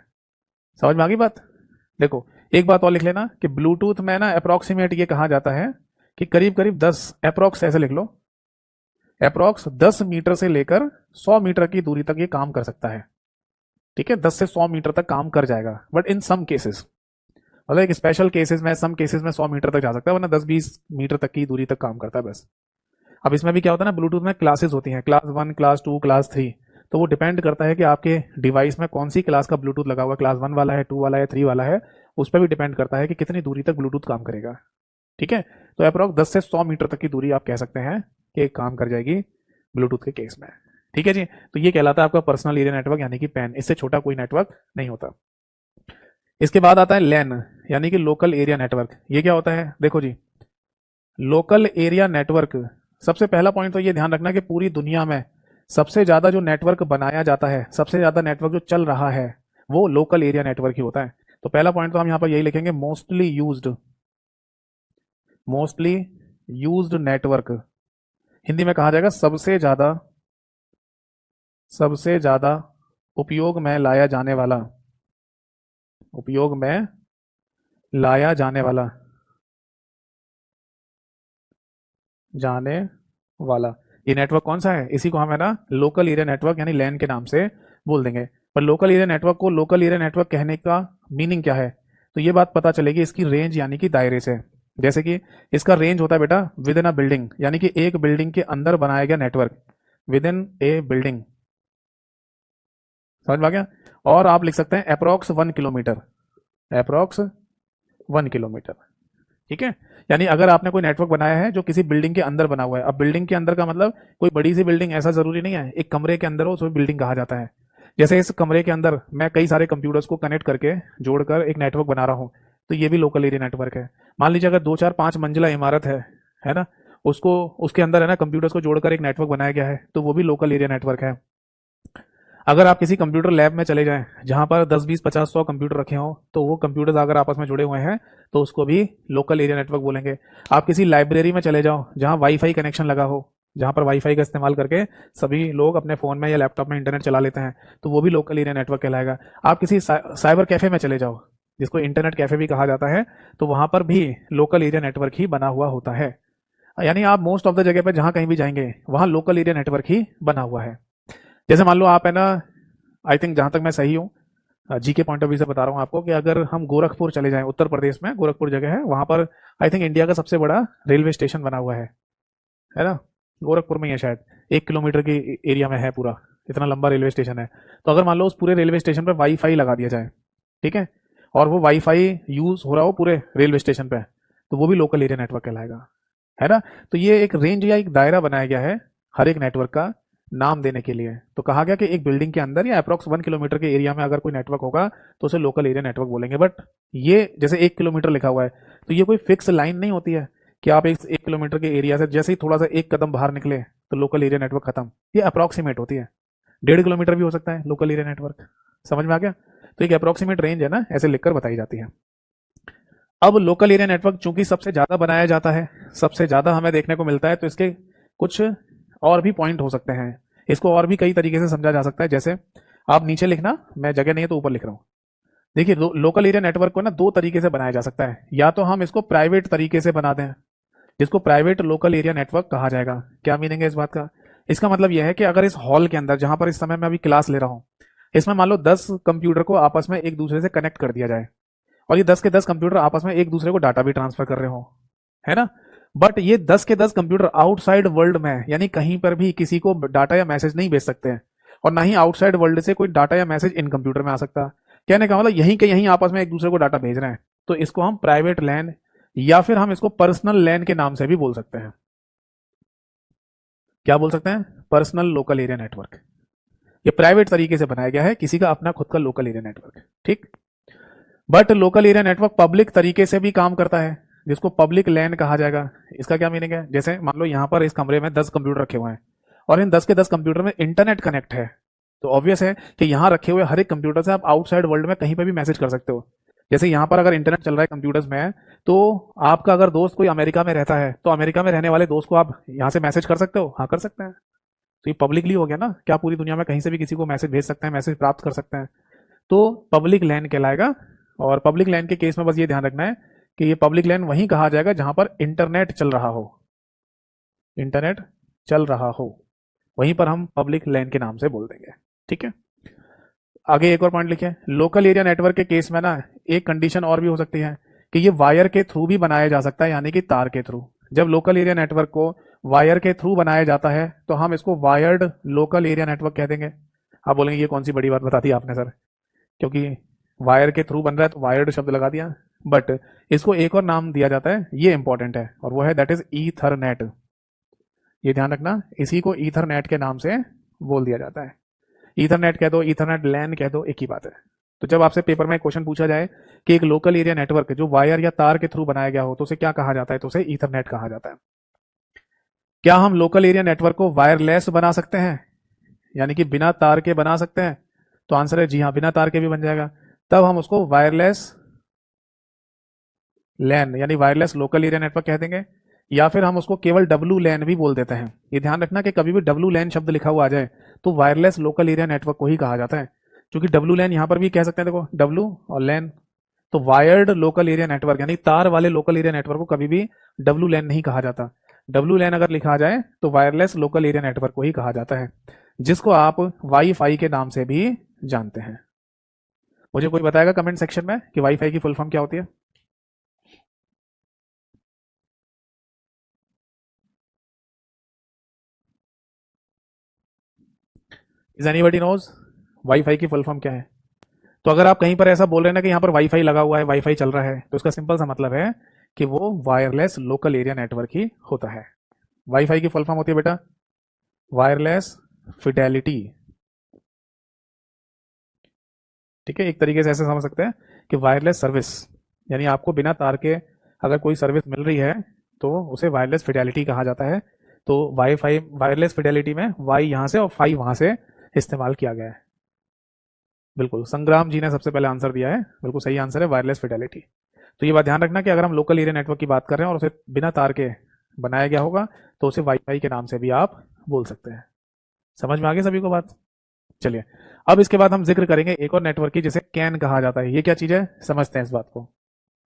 S1: समझ में आ गई बात। देखो एक बात और लिख लेना कि ब्लूटूथ में ना अप्रोक्सीमेट ये कहा जाता है कि करीब करीब 10 अप्रोक्स, ऐसे लिख लो, अप्रोक्स 10 मीटर से लेकर 100 मीटर की दूरी तक ये काम कर सकता है, ठीक है। 10 से 100 मीटर तक काम कर जाएगा, बट इन सम केसेस, मतलब एक स्पेशल केसेस में, सम केसेस में 100 मीटर तक जा सकता है, वरना 10-20 मीटर तक की दूरी तक काम करता है बस। अब इसमें भी क्या होता है ना, ब्लूटूथ में क्लासेस होती हैं, क्लास 1, क्लास 2, क्लास 3। तो वो डिपेंड करता है कि आपके डिवाइस में कौन सी क्लास का ब्लूटूथ लगा हुआ है, क्लास 1 वाला है, 2 वाला है, 3 वाला है, उस पर भी डिपेंड करता है कि कितनी दूरी तक ब्लूटूथ काम करेगा, ठीक है। तो अप्रॉक्स 10 से 100 मीटर तक की दूरी आप कह सकते हैं कि काम कर जाएगी ब्लूटूथ के केस में, ठीक है जी। तो ये कहलाता है आपका पर्सनल एरिया नेटवर्क यानी कि पैन, इससे छोटा कोई नेटवर्क नहीं होता। इसके बाद आता है लैन यानी कि लोकल एरिया नेटवर्क। ये क्या होता है, देखो जी, लोकल एरिया नेटवर्क, सबसे पहला पॉइंट तो ये ध्यान रखना कि पूरी दुनिया में सबसे ज्यादा जो नेटवर्क बनाया जाता है, सबसे ज्यादा नेटवर्क जो चल रहा है, वो लोकल एरिया नेटवर्क ही होता है। तो पहला पॉइंट तो हम यहां पर यही लिखेंगे, मोस्टली यूज्ड नेटवर्क। हिंदी में कहा जाएगा सबसे ज्यादा उपयोग में लाया जाने वाला, उपयोग में लाया जाने वाला ये नेटवर्क कौन सा है, इसी को हम है ना लोकल एरिया नेटवर्क यानी लैन के नाम से बोल देंगे। पर लोकल एरिया नेटवर्क को लोकल एरिया नेटवर्क कहने का मीनिंग क्या है, तो ये बात पता चलेगी इसकी रेंज यानी कि दायरे से। जैसे कि इसका रेंज होता है बेटा विद इन अ बिल्डिंग, यानी कि एक बिल्डिंग के अंदर बनाया गया network, with in A building, समझ में आ गया। और आप लिख सकते हैं अप्रोक्स 1 किलोमीटर, अप्रोक्स 1 किलोमीटर, ठीक है। यानी अगर आपने कोई नेटवर्क बनाया है जो किसी बिल्डिंग के अंदर बना हुआ है, अब बिल्डिंग के अंदर का मतलब कोई बड़ी सी बिल्डिंग ऐसा जरूरी नहीं है, एक कमरे के अंदर हो उसमें बिल्डिंग कहा जाता है। जैसे इस कमरे के अंदर मैं कई सारे कंप्यूटर्स को कनेक्ट करके जोड़कर एक नेटवर्क बना रहा हूँ, तो ये भी लोकल एरिया नेटवर्क है। मान लीजिए अगर 2 4 5 मंजिला इमारत है ना, उसको उसके अंदर है ना कंप्यूटर्स को जोड़कर एक नेटवर्क बनाया गया है, तो वो भी लोकल एरिया नेटवर्क है। अगर आप किसी कंप्यूटर लैब में चले जाएं जहां पर 10 20 50 100 कंप्यूटर रखे हों, तो वो कंप्यूटर्स अगर आपस में जुड़े हुए हैं तो उसको भी लोकल एरिया नेटवर्क बोलेंगे। आप किसी लाइब्रेरी में चले जाओ जहां वाईफाई कनेक्शन लगा हो, जहां पर वाईफाई का इस्तेमाल करके सभी लोग अपने फ़ोन में या लैपटॉप में इंटरनेट चला लेते हैं, तो वो भी लोकल एरिया नेटवर्क कहलाएगा। आप किसी साइबर कैफ़े में चले जाओ, जिसको इंटरनेट कैफ़े भी कहा जाता है, तो वहां पर भी लोकल एरिया नेटवर्क ही बना हुआ होता है। यानी आप मोस्ट ऑफ द जगह पर जहां कहीं भी जाएंगे वहां लोकल एरिया नेटवर्क ही बना हुआ है। जैसे मान लो आप है ना, आई थिंक जहां तक मैं सही हूँ जी के पॉइंट ऑफ व्यू से बता रहा हूँ आपको, कि अगर हम गोरखपुर चले जाएं, उत्तर प्रदेश में गोरखपुर जगह है, वहां पर आई थिंक इंडिया का सबसे बड़ा रेलवे स्टेशन बना हुआ है ना, गोरखपुर में ही है शायद, 1 किलोमीटर की एरिया में है पूरा, इतना लंबा रेलवे स्टेशन है। तो अगर मान लो उस पूरे रेलवे स्टेशन पर वाईफाई लगा दिया जाए, ठीक है, और वो वाईफाई यूज हो रहा हो पूरे रेलवे स्टेशन पे, तो वो भी लोकल एरिया नेटवर्क कहलाएगा, है ना। तो ये एक रेंज या एक दायरा बनाया गया है हर एक नेटवर्क का नाम देने के लिए। तो कहा गया कि एक बिल्डिंग के अंदर या अप्रोक्स 1 किलोमीटर के एरिया में अगर कोई नेटवर्क होगा तो उसे लोकल एरिया नेटवर्क बोलेंगे। बट ये जैसे 1 किलोमीटर लिखा हुआ है, तो ये कोई फिक्स लाइन नहीं होती है कि आप 1 किलोमीटर के एरिया से जैसे ही थोड़ा सा एक कदम बाहर निकले तो लोकल एरिया नेटवर्क खत्म। ये अप्रोक्सीमेट होती है, 1.5 किलोमीटर भी हो सकता है लोकल एरिया नेटवर्क, समझ में आ गया। तो एक अप्रोक्सीमेट रेंज है ना, ऐसे लिखकर बताई जाती है। अब लोकल एरिया नेटवर्क चूंकि सबसे ज्यादा बनाया जाता है, सबसे ज्यादा हमें देखने को मिलता है, तो इसके कुछ और भी पॉइंट हो सकते हैं, इसको और भी कई तरीके से समझा जा सकता है। जैसे आप नीचे लिखना, मैं जगह नहीं है तो ऊपर लिख रहा हूं। देखिए लोकल एरिया नेटवर्क को ना 2 तरीके से बनाया जा सकता है, या तो हम इसको प्राइवेट तरीके से बना दें, जिसको प्राइवेट लोकल एरिया नेटवर्क कहा जाएगा। क्या मीनिंग है इस बात का, इसका मतलब यह है कि अगर इस हॉल के अंदर जहां पर इस समय मैं अभी क्लास ले रहा हूं, इसमें मान लो 10 कंप्यूटर को आपस में एक दूसरे से कनेक्ट कर दिया जाए, और ये 10 के 10 कंप्यूटर आपस में एक दूसरे को डाटा भी ट्रांसफर कर रहे हो, है ना। बट ये 10 के 10 कंप्यूटर आउटसाइड वर्ल्ड में यानी कहीं पर भी किसी को डाटा या मैसेज नहीं भेज सकते हैं, और ना ही आउटसाइड वर्ल्ड से कोई डाटा या मैसेज इन कंप्यूटर में आ सकता। कहने का मतलब यहीं के यहीं आपस में एक दूसरे को डाटा भेज रहे हैं, तो इसको हम प्राइवेट लैन या फिर हम इसको पर्सनल लैन के नाम से भी बोल सकते हैं। क्या बोल सकते हैं? Personal local area network. ये प्राइवेट तरीके से बनाया गया है, किसी का अपना खुद का लोकल एरिया नेटवर्क, ठीक। But local area network public तरीके से भी काम करता है, जिसको पब्लिक लैन कहा जाएगा। इसका क्या मीनिंग है? जैसे मान लो यहां पर इस कमरे में 10 कंप्यूटर रखे हुए हैं और इन 10 के 10 कंप्यूटर में इंटरनेट कनेक्ट है, तो ऑब्वियस है कि यहां रखे हुए हर एक कंप्यूटर से आप आउटसाइड वर्ल्ड में कहीं पर भी मैसेज कर सकते हो। जैसे यहां पर अगर इंटरनेट चल रहा है कंप्यूटर्स में, तो आपका अगर दोस्त कोई अमेरिका में रहता है तो अमेरिका में रहने वाले दोस्त को आप यहां से मैसेज कर सकते हो? हाँ, कर सकते हैं। तो ये पब्लिकली हो गया ना, क्या पूरी दुनिया में कहीं से भी किसी को मैसेज भेज सकते हैं, मैसेज प्राप्त कर सकते हैं, तो पब्लिक लैन कहलाएगा। और पब्लिक लैन के केस में बस ये ध्यान रखना है कि ये पब्लिक लैन वहीं कहा जाएगा जहां पर इंटरनेट चल रहा हो, इंटरनेट चल रहा हो, वहीं पर हम पब्लिक लैन के नाम से बोल देंगे, ठीक है। आगे एक और पॉइंट लिखिए, लोकल एरिया नेटवर्क के केस में ना एक कंडीशन और भी हो सकती है कि ये वायर के थ्रू भी बनाया जा सकता है, यानी कि तार के थ्रू। जब लोकल एरिया नेटवर्क को वायर के थ्रू बनाया जाता है तो हम इसको वायर्ड लोकल एरिया नेटवर्क कह देंगे। आप बोलेंगे ये कौन सी बड़ी बात बता दी आपने सर, क्योंकि वायर के थ्रू बन रहा है तो वायर्ड शब्द लगा दिया। बट इसको एक और नाम दिया जाता है, ये इंपॉर्टेंट है, और वो है दैट इज ईथरनेट। ये ध्यान रखना, इसी को ईथरनेट के नाम से बोल दिया जाता है। ईथरनेट कह दो, ईथरनेट लैन कह दो, एक ही बात है। तो जब आपसे पेपर में क्वेश्चन पूछा जाए कि एक लोकल एरिया नेटवर्क जो वायर या तार के थ्रू बनाया गया हो तो उसे क्या कहा जाता है, तो उसे ईथरनेट कहा जाता है। क्या हम लोकल एरिया नेटवर्क को वायरलेस बना सकते हैं, यानी कि बिना तार के बना सकते हैं? तो आंसर है जी हाँ, बिना तार के भी बन जाएगा। तब हम उसको वायरलेस लैन यानी वायरलेस लोकल एरिया नेटवर्क कह देंगे, या फिर हम उसको केवल डब्लू लैन भी बोल देते हैं। ये ध्यान रखना कि कभी भी डब्लू लैन शब्द लिखा हुआ आ जाए तो वायरलेस लोकल एरिया नेटवर्क को ही कहा जाता है, क्योंकि डब्लू लैन यहां पर भी कह सकते हैं, देखो डब्लू और लैन, तो वायर्ड लोकल एरिया नेटवर्क यानी तार वाले लोकल एरिया नेटवर्क को कभी भी डब्लू लैन नहीं कहा जाता। डब्लू लैन अगर लिखा जाए तो वायरलेस लोकल एरिया नेटवर्क को ही कहा जाता है, जिसको आप वाईफाई के नाम से भी जानते हैं। मुझे कोई बताएगा कमेंट सेक्शन में कि वाईफाई की फुल फॉर्म क्या होती है? इज एनीबडी नोज वाईफाई की फुल फॉर्म क्या है? तो अगर आप कहीं पर ऐसा बोल रहे हैं ना कि यहाँ पर वाईफाई लगा हुआ है, वाईफाई चल रहा है, तो इसका सिंपल सा मतलब है कि वो वायरलेस लोकल एरिया नेटवर्क ही होता है। वाईफाई की फुल फॉर्म होती है बेटा वायरलेस फिडेलिटी, ठीक है। एक तरीके से ऐसे समझ सकते हैं कि वायरलेस सर्विस, यानी आपको बिना तार के अगर कोई सर्विस मिल रही है तो उसे वायरलेस फिडेलिटी कहा जाता है। तो वाईफाई वायरलेस फिडेलिटी में वाई यहां से और फाई वहां से इस्तेमाल किया गया है। बिल्कुल, संग्राम जी ने सबसे पहले आंसर दिया है, बिल्कुल सही आंसर है वायरलेस फिडेलिटी। तो ये बात ध्यान रखना कि अगर हम लोकल एरिया नेटवर्क की बात कर रहे हैं और उसे बिना तार के बनाया गया होगा तो उसे वाईफाई के नाम से भी आप बोल सकते हैं। समझ में आ गई सभी को बात? चलिए, अब इसके बाद हम जिक्र करेंगे एक और नेटवर्क की जिसे कैन कहा जाता है। ये क्या चीज है, समझते हैं इस बात को।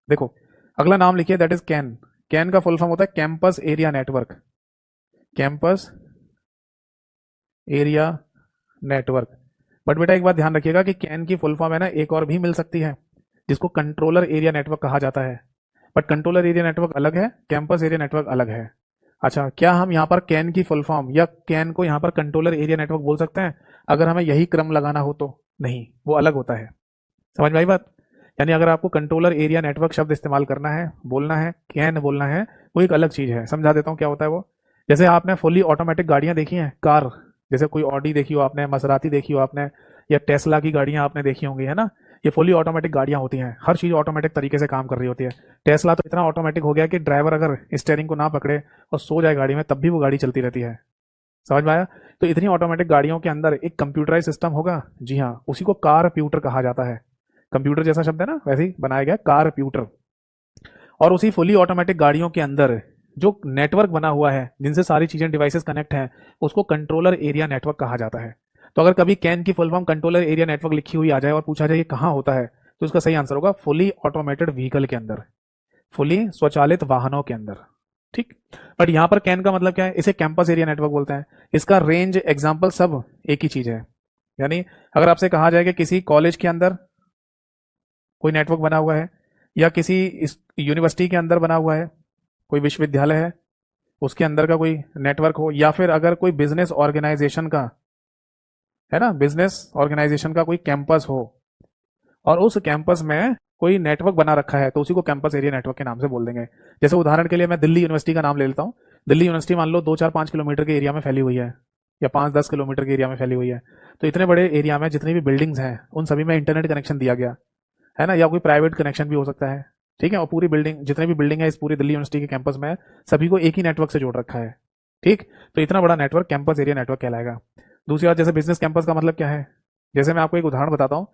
S1: देखो, अगला नाम लिखिए दैट इज कैन। कैन का फुल फॉर्म होता है campus area network, campus area network. But बेटा एक बात ध्यान रखिएगा कि कैन की फुल फॉर्म है ना एक और भी मिल सकती है, जिसको कंट्रोलर एरिया नेटवर्क कहा जाता है। बट कंट्रोलर एरिया नेटवर्क अलग है, कैंपस एरिया नेटवर्क अलग है। अच्छा, क्या हम यहाँ पर कैन की फुल फॉर्म या कैन को यहाँ पर कंट्रोलर एरिया नेटवर्क बोल सकते हैं अगर हमें यही क्रम लगाना हो? तो नहीं, वो अलग होता है। समझ में आई बात? यानी अगर आपको कंट्रोलर एरिया नेटवर्क शब्द इस्तेमाल करना है, बोलना है, कैन बोलना है, वो एक अलग चीज है। समझा देता हूँ क्या होता है वो। जैसे आपने फुली ऑटोमेटिक गाड़ियां देखी हैं, कार, जैसे कोई ऑडी देखी हो आपने, मसराती देखी हो आपने, या टेस्ला की गाड़ियां आपने देखी होंगी, है ना। ये फुली ऑटोमेटिक गाड़ियां होती हैं, हर चीज ऑटोमेटिक तरीके से काम कर रही होती है। टेस्ला तो इतना ऑटोमेटिक हो गया कि ड्राइवर अगर स्टेयरिंग को ना पकड़े और सो जाए गाड़ी में तब भी वो गाड़ी चलती रहती है। समझ में आया? तो इतनी ऑटोमेटिक गाड़ियों के अंदर एक कंप्यूटराइज सिस्टम होगा, जी हाँ, उसी को कारप्यूटर कहा जाता है। कंप्यूटर जैसा शब्द है ना, वैसे ही बनाया गया कारप्यूटर। और उसी फुली ऑटोमेटिक गाड़ियों के अंदर जो नेटवर्क बना हुआ है जिनसे सारी चीजें डिवाइसेस कनेक्ट हैं, उसको कंट्रोलर एरिया नेटवर्क कहा जाता है। तो अगर कभी कैन की full form controller area network लिखी हुई आ जाए और पूछा जाए ये कहाँ होता है, तो इसका सही आंसर होगा फुली ऑटोमेटेड व्हीकल के अंदर, फुली स्वचालित वाहनों के अंदर, ठीक। बट यहां पर कैन का मतलब क्या है? इसे कैंपस एरिया नेटवर्क बोलते हैं। इसका रेंज एग्जाम्पल सब एक ही चीज है। यानी अगर आपसे कहा जाए कि किसी कॉलेज के अंदर कोई नेटवर्क बना हुआ है या किसी यूनिवर्सिटी के अंदर बना हुआ है, कोई विश्वविद्यालय है उसके अंदर का कोई नेटवर्क हो, या फिर अगर कोई बिजनेस ऑर्गेनाइजेशन का है ना, बिजनेस ऑर्गेनाइजेशन का कोई कैंपस हो और उस कैंपस में कोई नेटवर्क बना रखा है तो उसी को कैंपस एरिया नेटवर्क के नाम से बोल देंगे। जैसे उदाहरण के लिए मैं दिल्ली यूनिवर्सिटी का नाम ले लेता हूँ। दिल्ली यूनिवर्सिटी मान लो 2-4-5 किलोमीटर के एरिया में फैली हुई है, या 5-10 किलोमीटर के एरिया में फैली हुई है। तो इतने बड़े एरिया में जितनी भी बिल्डिंग्स हैं उन सभी में इंटरनेट कनेक्शन दिया गया है ना, या कोई प्राइवेट कनेक्शन भी हो सकता है। ठीक है, और पूरी बिल्डिंग, जितने भी बिल्डिंग है इस पूरी दिल्ली यूनिवर्सिटी के कैंपस में, सभी को एक ही नेटवर्क से जोड़ रखा है। ठीक, तो इतना बड़ा नेटवर्क कैंपस एरिया नेटवर्क कहलाएगा। दूसरी बात, जैसे बिजनेस कैंपस का मतलब क्या है, जैसे मैं आपको एक उदाहरण बताता हूँ।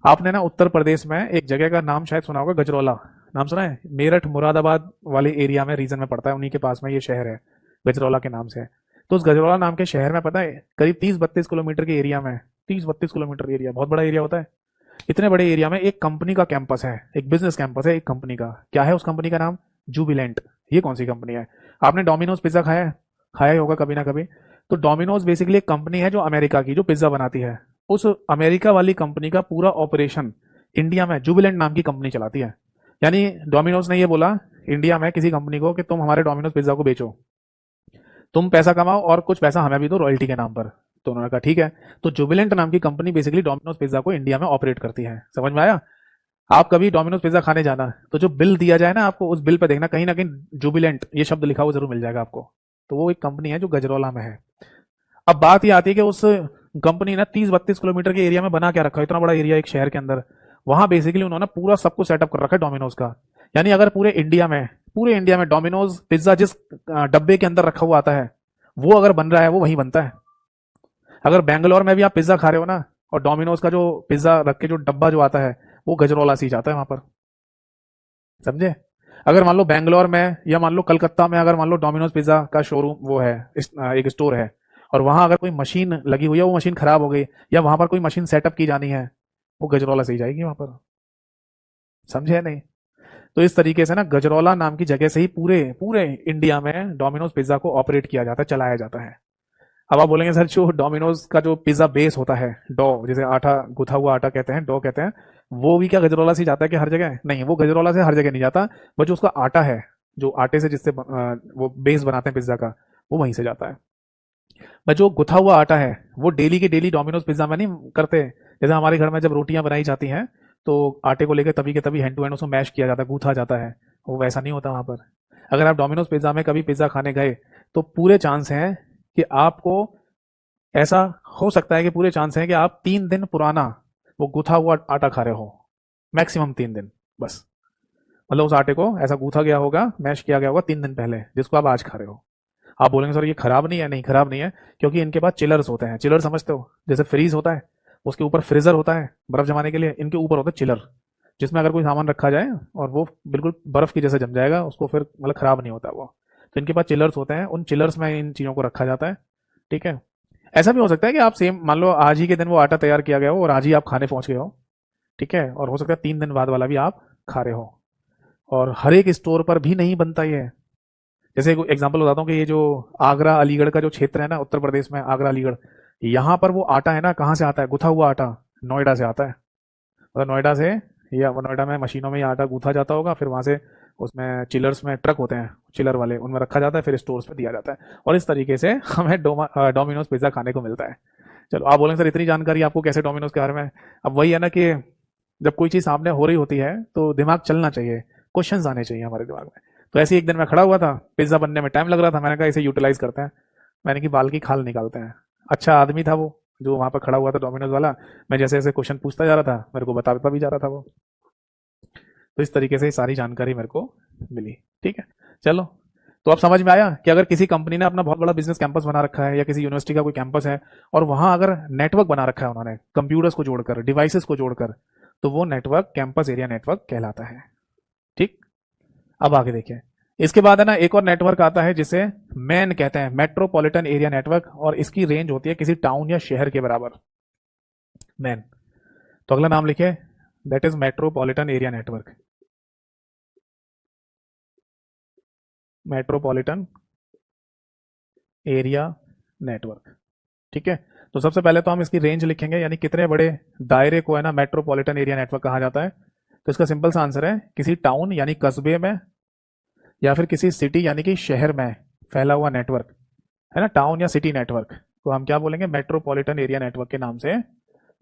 S1: आपने ना उत्तर प्रदेश में एक जगह का नाम शायद सुना होगा, गजरौला। नाम सुना है? मेरठ मुरादाबाद वाले एरिया में, रीजन में पड़ता है, उन्हीं के पास में ये शहर है, गजरौला के नाम से। तो उस गजरौला नाम के शहर में पता है करीब 30-32 किलोमीटर के एरिया में, 30-32 किलोमीटर एरिया बहुत बड़ा एरिया होता है। इतने बड़े एरिया में एक कंपनी का कैंपस है, एक बिजनेस कैंपस है एक कंपनी का। क्या है उस कंपनी का नाम? जुबिलेंट। ये कौन सी कंपनी है? आपने डोमिनोज पिज्जा खाया है? खाया ही होगा कभी ना कभी। तो डोमिनोज बेसिकली एक कंपनी है जो अमेरिका की, जो पिज्जा बनाती है। उस अमेरिका वाली कंपनी का पूरा ऑपरेशन इंडिया में जुबिलेंट नाम की कंपनी चलाती है। यानी डोमिनोज ने ये बोला इंडिया में किसी कंपनी को कि तुम हमारे डोमिनोज पिज्जा को बेचो, तुम पैसा कमाओ और कुछ पैसा हमें भी दो रॉयल्टी के नाम पर। तो उन्होंने कहा ठीक है। तो जुबिलेंट नाम की कंपनी बेसिकली डोमिनोज पिज्जा को इंडिया में ऑपरेट करती है। समझ में आया? आप कभी डोमिनोज पिज्जा खाने जाना तो जो बिल दिया जाए ना आपको, उस बिल पे देखना कहीं ना कहीं जुबिलेंट ये शब्द लिखा हुआ जरूर मिल जाएगा आपको। तो वो एक कंपनी है जो गजरौला में है। अब बात ये आती है कि उस कंपनी ने 30-32 किलोमीटर के एरिया में बना क्या रखा है, इतना बड़ा एरिया एक शहर के अंदर। वहां बेसिकली उन्होंने पूरा सब कुछ सेटअप कर रखा है डोमिनोज का। यानी अगर पूरे इंडिया में डोमिनोज पिज्जा जिस डब्बे के अंदर रखा हुआ आता है, वो अगर बन रहा है वो वहीं बनता है। अगर बैंगलोर में भी आप पिज्जा खा रहे हो ना, और डोमिनोज का जो पिज्जा रख के जो डब्बा जो आता है वो गजरौला से ही जाता है वहां पर। समझे? अगर मान लो बैंगलोर में या मान लो कलकत्ता में, अगर मान लो डोमिनोज पिज्जा का शोरूम वो है, एक स्टोर है, और वहां अगर कोई मशीन लगी हुई है, वो मशीन खराब हो गई, या वहां पर कोई मशीन सेटअप की जानी है, वो गजरौला से ही जाएगी वहां पर। समझे नहीं? तो इस तरीके से ना गजरौला नाम की जगह से ही पूरे पूरे इंडिया में डोमिनोज पिज्जा को ऑपरेट किया जाता है, चलाया जाता है। अब आप बोलेंगे सर जो डोमिनोज का जो पिज्जा बेस होता है, डो, जिसे आटा, गुथा हुआ आटा कहते हैं, डो कहते हैं, वो भी क्या गजरौला से ही जाता है कि हर जगह? नहीं, वो गजरौला से हर जगह नहीं जाता। वो जो उसका आटा है, जो आटे से जिससे वो बेस बनाते हैं पिज्जा का, वो वहीं से जाता है। बट जो गुथा हुआ आटा है वो डेली के डेली डोमिनोज पिज्जा में नहीं करते। जैसे हमारे घर में जब रोटियां बनाई जाती हैं तो आटे को लेकर तभी के तभी हैंड टू हैंड उसको मैश किया जाता है, गूथा जाता है। वो वैसा नहीं होता वहां पर। अगर आप डोमिनोज पिज्जा में कभी पिज्जा खाने गए तो पूरे चांस हैं कि आपको, ऐसा हो सकता है कि पूरे चांस हैं कि आप 3 दिन पुराना वो गूथा हुआ आटा खा रहे हो। मैक्सिमम 3 दिन बस। मतलब उस आटे को ऐसा गूथा गया होगा, मैश किया गया होगा 3 दिन पहले, जिसको आप आज खा रहे हो। आप बोलेंगे सर ये खराब नहीं है? नहीं, खराब नहीं है, क्योंकि इनके पास चिलर्स होते हैं। चिलर समझते हो? जैसे फ्रीज होता है, उसके ऊपर फ्रीजर होता है बर्फ जमाने के लिए, इनके ऊपर होता है चिलर, जिसमें अगर कोई सामान रखा जाए और वो बिल्कुल बर्फ की जैसे जम जाएगा, उसको फिर मतलब खराब नहीं होता वो। तो इनके पास चिलर्स होते हैं, उन चिलर्स में इन चीज़ों को रखा जाता है। ठीक है। ऐसा भी हो सकता है कि आप सेम मान लो आज ही के दिन वो आटा तैयार किया गया हो और आज ही आप खाने पहुंच गए हो। ठीक है, और हो सकता है 3 दिन बाद वाला भी आप खा रहे हो। और हर एक स्टोर पर भी नहीं बनता ये। जैसे एक एग्जांपल बताता हूँ कि ये जो आगरा अलीगढ़ का जो क्षेत्र है ना उत्तर प्रदेश में, आगरा अलीगढ़, यहाँ पर वो आटा है ना, कहाँ से आता है गुथा हुआ आटा? नोएडा से आता है। मतलब नोएडा से, या नोएडा में मशीनों में ये आटा गूथा जाता होगा, फिर वहाँ से उसमें चिलर्स में ट्रक होते हैं, चिलर वाले, उनमें रखा जाता है, फिर स्टोर्स पे दिया जाता है। और इस तरीके से हमें डोमिनोज पिज्ज़ा खाने को मिलता है। चलो आप बोलेंगे सर इतनी जानकारी आपको कैसे डोमिनोज के बारे में? अब वही है ना कि जब कोई चीज़ सामने हो रही होती है तो दिमाग चलना चाहिए, क्वेश्चंस आने चाहिए हमारे दिमाग में। तो ऐसे ही एक दिन मैं खड़ा हुआ था, पिज्ज़ा बनने में टाइम लग रहा था, मैंने कहा इसे यूटिलाइज करते हैं। मैंने कि बाल की खाल निकालते हैं। अच्छा आदमी था वो जो वहाँ पर खड़ा हुआ था डोमिनोज वाला। मैं जैसे जैसे क्वेश्चन पूछता जा रहा था मेरे को बताता भी जा रहा था वो। तो इस तरीके से ये सारी जानकारी मेरे को मिली। ठीक है, चलो। तो अब समझ में आया कि अगर किसी कंपनी ने अपना बहुत बड़ा बिजनेस कैंपस बना रखा है, या किसी यूनिवर्सिटी का कोई कैंपस है, और वहां अगर नेटवर्क बना रखा है उन्होंने, कंप्यूटर्स को जोड़कर, डिवाइसेस को जोड़कर, तो वो नेटवर्क कैंपस एरिया नेटवर्क कहलाता है। ठीक। अब आगे देखिए, इसके बाद है ना एक और नेटवर्क आता है जिसे मैन कहते हैं, मेट्रोपॉलिटन एरिया नेटवर्क, और इसकी रेंज होती है किसी टाउन या शहर के बराबर। मैन। तो अगला नाम लिखिए, that is metropolitan area network. Metropolitan area network. ठीक है। तो सबसे पहले तो हम इसकी रेंज लिखेंगे, यानी कितने बड़े दायरे को है ना मेट्रोपॉलिटन एरिया नेटवर्क कहा जाता है। तो इसका सिंपल सा आंसर है किसी टाउन यानी कस्बे में या फिर किसी सिटी यानी कि शहर में फैला हुआ नेटवर्क है ना, टाउन या सिटी नेटवर्क को हम क्या बोलेंगे, मेट्रोपॉलिटन एरिया नेटवर्क के नाम से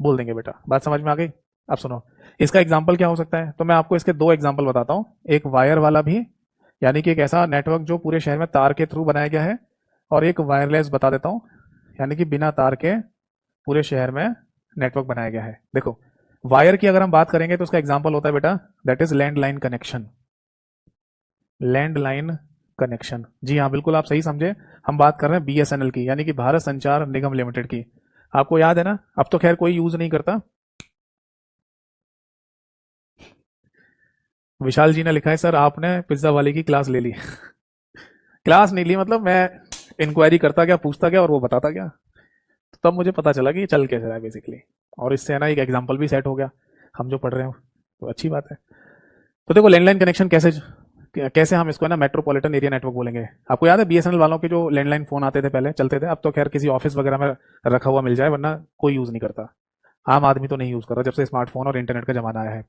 S1: बोल देंगे बेटा। बात समझ में आ गई? अब सुनो, इसका एग्जाम्पल क्या हो सकता है, तो मैं आपको इसके दो एग्जाम्पल बताता हूँ। एक वायर वाला भी, यानी कि एक ऐसा नेटवर्क जो पूरे शहर में तार के थ्रू बनाया गया है, और एक वायरलेस बता देता हूँ, यानी कि बिना तार के पूरे शहर में नेटवर्क बनाया गया है। देखो, वायर की अगर हम बात करेंगे तो उसका एग्जाम्पल होता है बेटा, that is landline connection. Landline connection, जी हाँ बिल्कुल आप सही समझे। हम बात कर रहे हैं बीएसएनएल की, यानी कि भारत संचार निगम लिमिटेड की। आपको याद है ना, अब तो खैर कोई यूज नहीं करता। विशाल जी ने लिखा है सर आपने पिज्जा वाले की क्लास ले ली। क्लास नहीं ली, मतलब मैं इंक्वायरी करता गया, पूछता गया और वो बताता गया, तो तब मुझे पता चला कि ये चल कैसे रहा है बेसिकली। और इससे है ना एक एग्जाम्पल भी सेट हो गया, हम जो पढ़ रहे हो, तो अच्छी बात है। तो देखो, लैंडलाइन कनेक्शन कैसे कैसे हम इसको है ना मेट्रोपॉलिटन एरिया नेटवर्क बोलेंगे। आपको याद है बीएसएनएल वालों के जो लैंडलाइन फोन आते थे पहले, चलते थे, अब तो खैर किसी ऑफिस वगैरह में रखा हुआ मिल जाए, वरना कोई यूज नहीं करता। आम आदमी तो नहीं यूज कर रहा जब से स्मार्टफोन और इंटरनेट का जमाना आया है।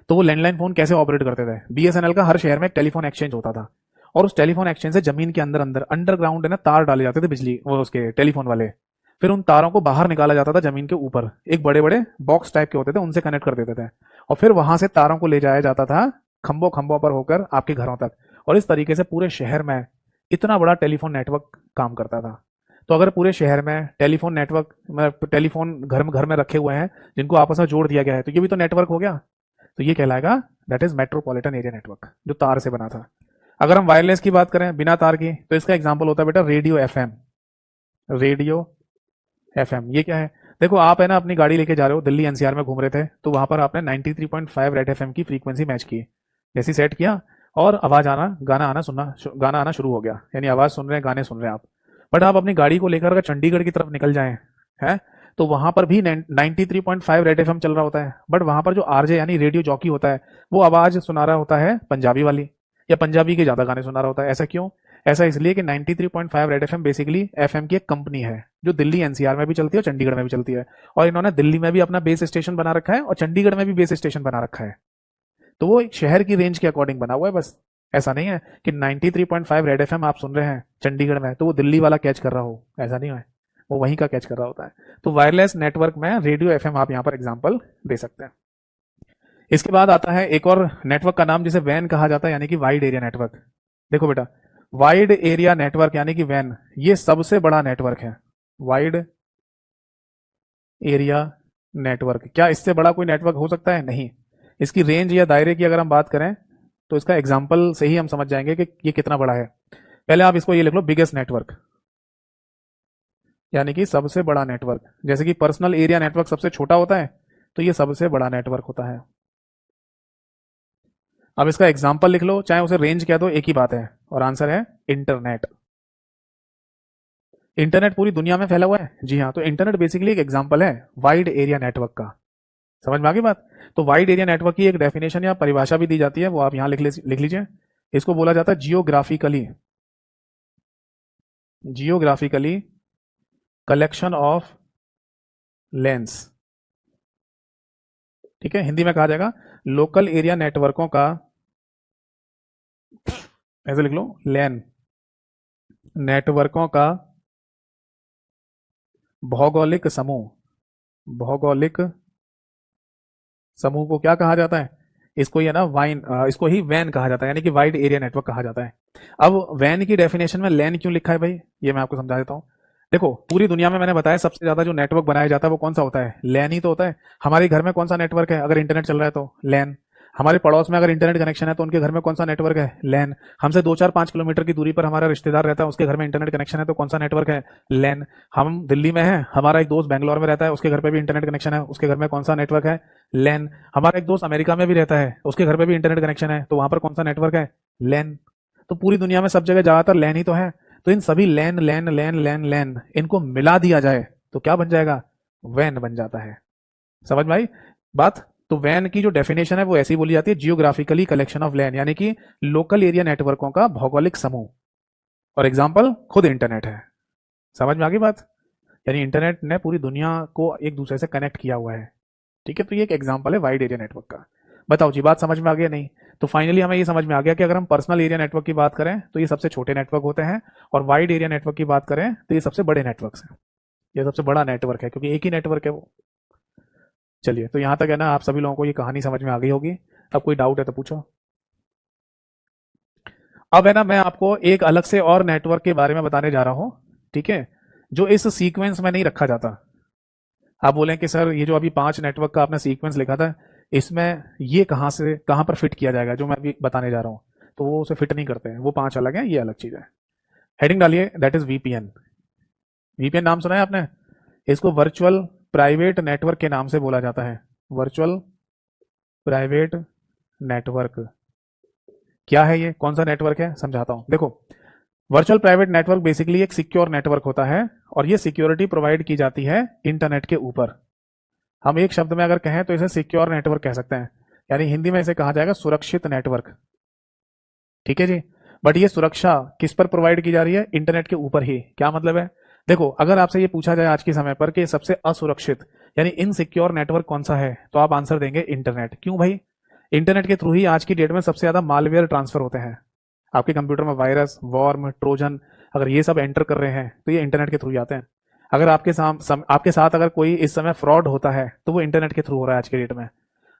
S1: तो वो लैंडलाइन फोन कैसे ऑपरेट करते थे, बीएसएनएल का हर शहर में एक टेलीफोन एक्सचेंज होता था, और उस टेलीफोन एक्सचेंज से जमीन के अंदर अंदर अंडरग्राउंड है ना तार डाले जाते थे, बिजली वो उसके टेलीफोन वाले। फिर उन तारों को बाहर निकाला जाता था जमीन के ऊपर, एक बड़े बड़े बॉक्स टाइप के होते थे, उनसे कनेक्ट कर देते थे, और फिर वहां से तारों को ले जाया जाता था खंभों खंभों पर होकर आपके घरों तक। और इस तरीके से पूरे शहर में इतना बड़ा टेलीफोन नेटवर्क काम करता था। तो अगर पूरे शहर में टेलीफोन नेटवर्क में टेलीफोन घर में रखे हुए हैं जिनको आपस में जोड़ दिया गया है, तो ये भी तो नेटवर्क हो गया। तो ये कहलाएगा that is metropolitan area network, जो तार से बना था। अगर हम वायरलेस की बात करें, बिना तार की, तो इसका एग्जाम्पल होता है बेटा रेडियो एफएम। रेडियो एफएम ये क्या है, देखो आप है ना अपनी गाड़ी लेके जा रहे हो, दिल्ली एनसीआर में घूम रहे थे, तो वहां पर आपने 93.5 रेड एफएम की फ्रीक्वेंसी मैच की, जैसी सेट किया, और आवाज आना, गाना आना शुरू हो गया, यानी आवाज सुन रहे हैं, गाने सुन रहे हैं आप। बट आप अपनी गाड़ी को लेकर अगर चंडीगढ़ की तरफ निकल जाएं, है, तो वहां पर भी 93.5 रेड एफएम चल रहा होता है, बट वहां पर जो आरजे यानी रेडियो जॉकी होता है, वो आवाज सुना रहा होता है पंजाबी वाली, या पंजाबी के ज्यादा गाने सुना रहा होता है। ऐसा क्यों? ऐसा इसलिए कि 93.5 रेड एफएम बेसिकली एफएम की एक कंपनी है, जो दिल्ली एनसीआर में भी चलती है और चंडीगढ़ में भी चलती है, और इन्होंने दिल्ली में भी अपना बेस स्टेशन बना रखा है और चंडीगढ़ में भी बेस स्टेशन बना रखा है। तो वो एक शहर की रेंज के अकॉर्डिंग बना हुआ है बस। ऐसा नहीं है कि 93.5 रेड एफएम आप सुन रहे हैं चंडीगढ़ में तो वो दिल्ली वाला कैच कर रहा हो, ऐसा नहीं है, वो वहीं का कैच कर रहा होता है। तो वायरलेस नेटवर्क में रेडियो एफएम आप यहाँ पर एग्जाम्पल दे सकते हैं। इसके बाद आता है एक और नेटवर्क का नाम जिसे वैन कहा जाता है, यानी कि वाइड एरिया नेटवर्क। देखो बेटा, वाइड एरिया नेटवर्क यानी कि वैन, ये सबसे बड़ा नेटवर्क है। वाइड एरिया नेटवर्क, क्या इससे बड़ा कोई नेटवर्क हो सकता है? नहीं। इसकी रेंज या दायरे की अगर हम बात करें तो इसका एग्जाम्पल से ही हम समझ जाएंगे कि ये कितना बड़ा है। पहले आप इसको ये लिख लो, बिगेस्ट नेटवर्क, यानी कि सबसे बड़ा नेटवर्क। जैसे कि पर्सनल एरिया नेटवर्क सबसे छोटा होता है, तो ये सबसे बड़ा नेटवर्क होता है। अब इसका एग्जाम्पल लिख लो, चाहे उसे रेंज कह दो, एक ही बात है, और आंसर है इंटरनेट। इंटरनेट पूरी दुनिया में फैला हुआ है, जी हाँ, तो इंटरनेट बेसिकली एक एग्जाम्पल है वाइड एरिया नेटवर्क का। समझ में आ गई बात? तो वाइड एरिया नेटवर्क की एक डेफिनेशन या परिभाषा भी दी जाती है, वो आप यहां लिख लीजिए। इसको बोला जाता है geographically, geographically collection of lens. ठीक है, हिंदी में कहा जाएगा लोकल एरिया नेटवर्कों का, ऐसे लिख लो, लैन नेटवर्कों का भौगोलिक समूह। भौगोलिक समूह को क्या कहा जाता है? इसको ही है ना इसको ही वैन कहा जाता है, यानी कि वाइड एरिया नेटवर्क कहा जाता है। अब वैन की डेफिनेशन में लैन क्यों लिखा है भाई, ये मैं आपको समझा देता हूँ। देखो, पूरी दुनिया में मैंने बताया सबसे ज्यादा जो नेटवर्क बनाया जाता है वो कौन सा होता है? लैन ही तो होता है। हमारे घर में कौन सा नेटवर्क है अगर इंटरनेट चल रहा है? तो लैन। हमारे पड़ोस में अगर इंटरनेट कनेक्शन है तो उनके घर में कौन सा नेटवर्क है? लैन। हमसे 2 4 5 किलोमीटर की दूरी पर हमारा रिश्तेदार रहता है, उसके घर में इंटरनेट कनेक्शन है, तो कौन सा नेटवर्क है? लैन। हम दिल्ली में हैं, हमारा एक दोस्त बैंगलोर में रहता है, उसके घर पे भी इंटरनेट कनेक्शन है, उसके घर में कौन सा नेटवर्क है? लैन। हमारा एक दोस्त अमेरिका में भी रहता है, उसके घर पे भी इंटरनेट कनेक्शन है, तो वहां पर कौन सा नेटवर्क है? लैन। तो पूरी दुनिया में सब जगह ज्यादातर लैन ही तो है। तो इन सभी लैन लैन लैन लैन लैन इनको मिला दिया जाए तो क्या बन जाएगा? वैन बन जाता है। समझ में आई बात? तो वैन की जो डेफिनेशन है वो ऐसी बोली जाती है, जियोग्राफिकली कलेक्शन ऑफ लैन, यानी कि लोकल एरिया नेटवर्कों का भौगोलिक समूह। और एग्जाम्पल खुद इंटरनेट है। समझ में आ गई बात? यानी इंटरनेट ने पूरी दुनिया को एक दूसरे से कनेक्ट किया हुआ है। ठीक है, तो ये एक एग्जाम्पल है वाइड एरिया नेटवर्क का। बताओ जी, बात समझ में आ गया नहीं? तो फाइनली हमें ये समझ में आ गया कि अगर हम पर्सनल एरिया नेटवर्क की बात करें तो ये सबसे छोटे नेटवर्क होते हैं, और वाइड एरिया नेटवर्क की बात करें तो ये सबसे बड़े नेटवर्क्स हैं। ये सबसे बड़ा नेटवर्क है क्योंकि एक ही नेटवर्क है वो। चलिए, तो यहाँ तक है ना, आप सभी लोगों को ये कहानी समझ में आ गई होगी। अब कोई डाउट है तो पूछो। अब है ना, मैं आपको एक अलग से और नेटवर्क के बारे में बताने जा रहा हूँ, ठीक है, जो इस सीक्वेंस में नहीं रखा जाता। आप बोलें कि सर ये जो अभी 5 नेटवर्क का आपने सीक्वेंस लिखा था, इसमें ये कहाँ से कहाँ पर फिट किया जाएगा जो मैं अभी बताने जा रहा हूँ, तो वो उसे फिट नहीं करते हैं। वो 5 अलग हैं, ये अलग चीज़ है। हेडिंग डालिए, दैट इज वीपीएन। वीपीएन नाम सुना है आपने? इसको वर्चुअल प्राइवेट नेटवर्क के नाम से बोला जाता है। वर्चुअल प्राइवेट नेटवर्क क्या है? ये कौन सा नेटवर्क है समझाता हूं। देखो, वर्चुअल प्राइवेट नेटवर्क बेसिकली एक सिक्योर नेटवर्क होता है, और ये सिक्योरिटी प्रोवाइड की जाती है इंटरनेट के ऊपर। हम एक शब्द में अगर कहें तो इसे सिक्योर नेटवर्क कह सकते हैं, यानी हिंदी में इसे कहा जाएगा सुरक्षित नेटवर्क। ठीक है जी। बट ये सुरक्षा किस पर प्रोवाइड की जा रही है? इंटरनेट के ऊपर ही। क्या मतलब है? देखो, अगर आपसे ये पूछा जाए आज के समय पर कि सबसे असुरक्षित यानी इनसिक्योर नेटवर्क कौन सा है, तो आप आंसर देंगे इंटरनेट। क्यों भाई? इंटरनेट के थ्रू ही आज की डेट में सबसे ज्यादा मालवेयर ट्रांसफर होते हैं। आपके कंप्यूटर में वायरस, वॉर्म, ट्रोजन अगर ये सब एंटर कर रहे हैं तो ये इंटरनेट के थ्रू ही आते हैं। अगर आपके साथ अगर कोई इस समय फ्रॉड होता है तो वो इंटरनेट के थ्रू हो रहा है आज की डेट में।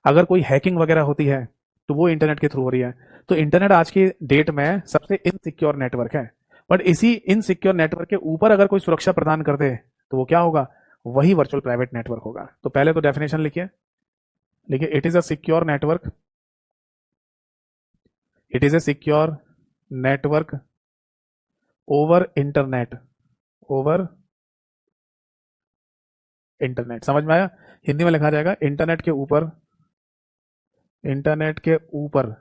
S1: अगर कोई हैकिंग वगैरह होती है तो वो इंटरनेट के थ्रू हो रही है। तो इंटरनेट आज की डेट में सबसे इनसिक्योर नेटवर्क है। बट इसी इनसिक्योर नेटवर्क के ऊपर अगर कोई सुरक्षा प्रदान कर दे तो वो क्या होगा? वही वर्चुअल प्राइवेट नेटवर्क होगा। तो पहले तो डेफिनेशन लिखिए, it is a secure network. It is a secure network over internet. Over internet, समझ में आया? हिंदी में लिखा जाएगा इंटरनेट के ऊपर, इंटरनेट के ऊपर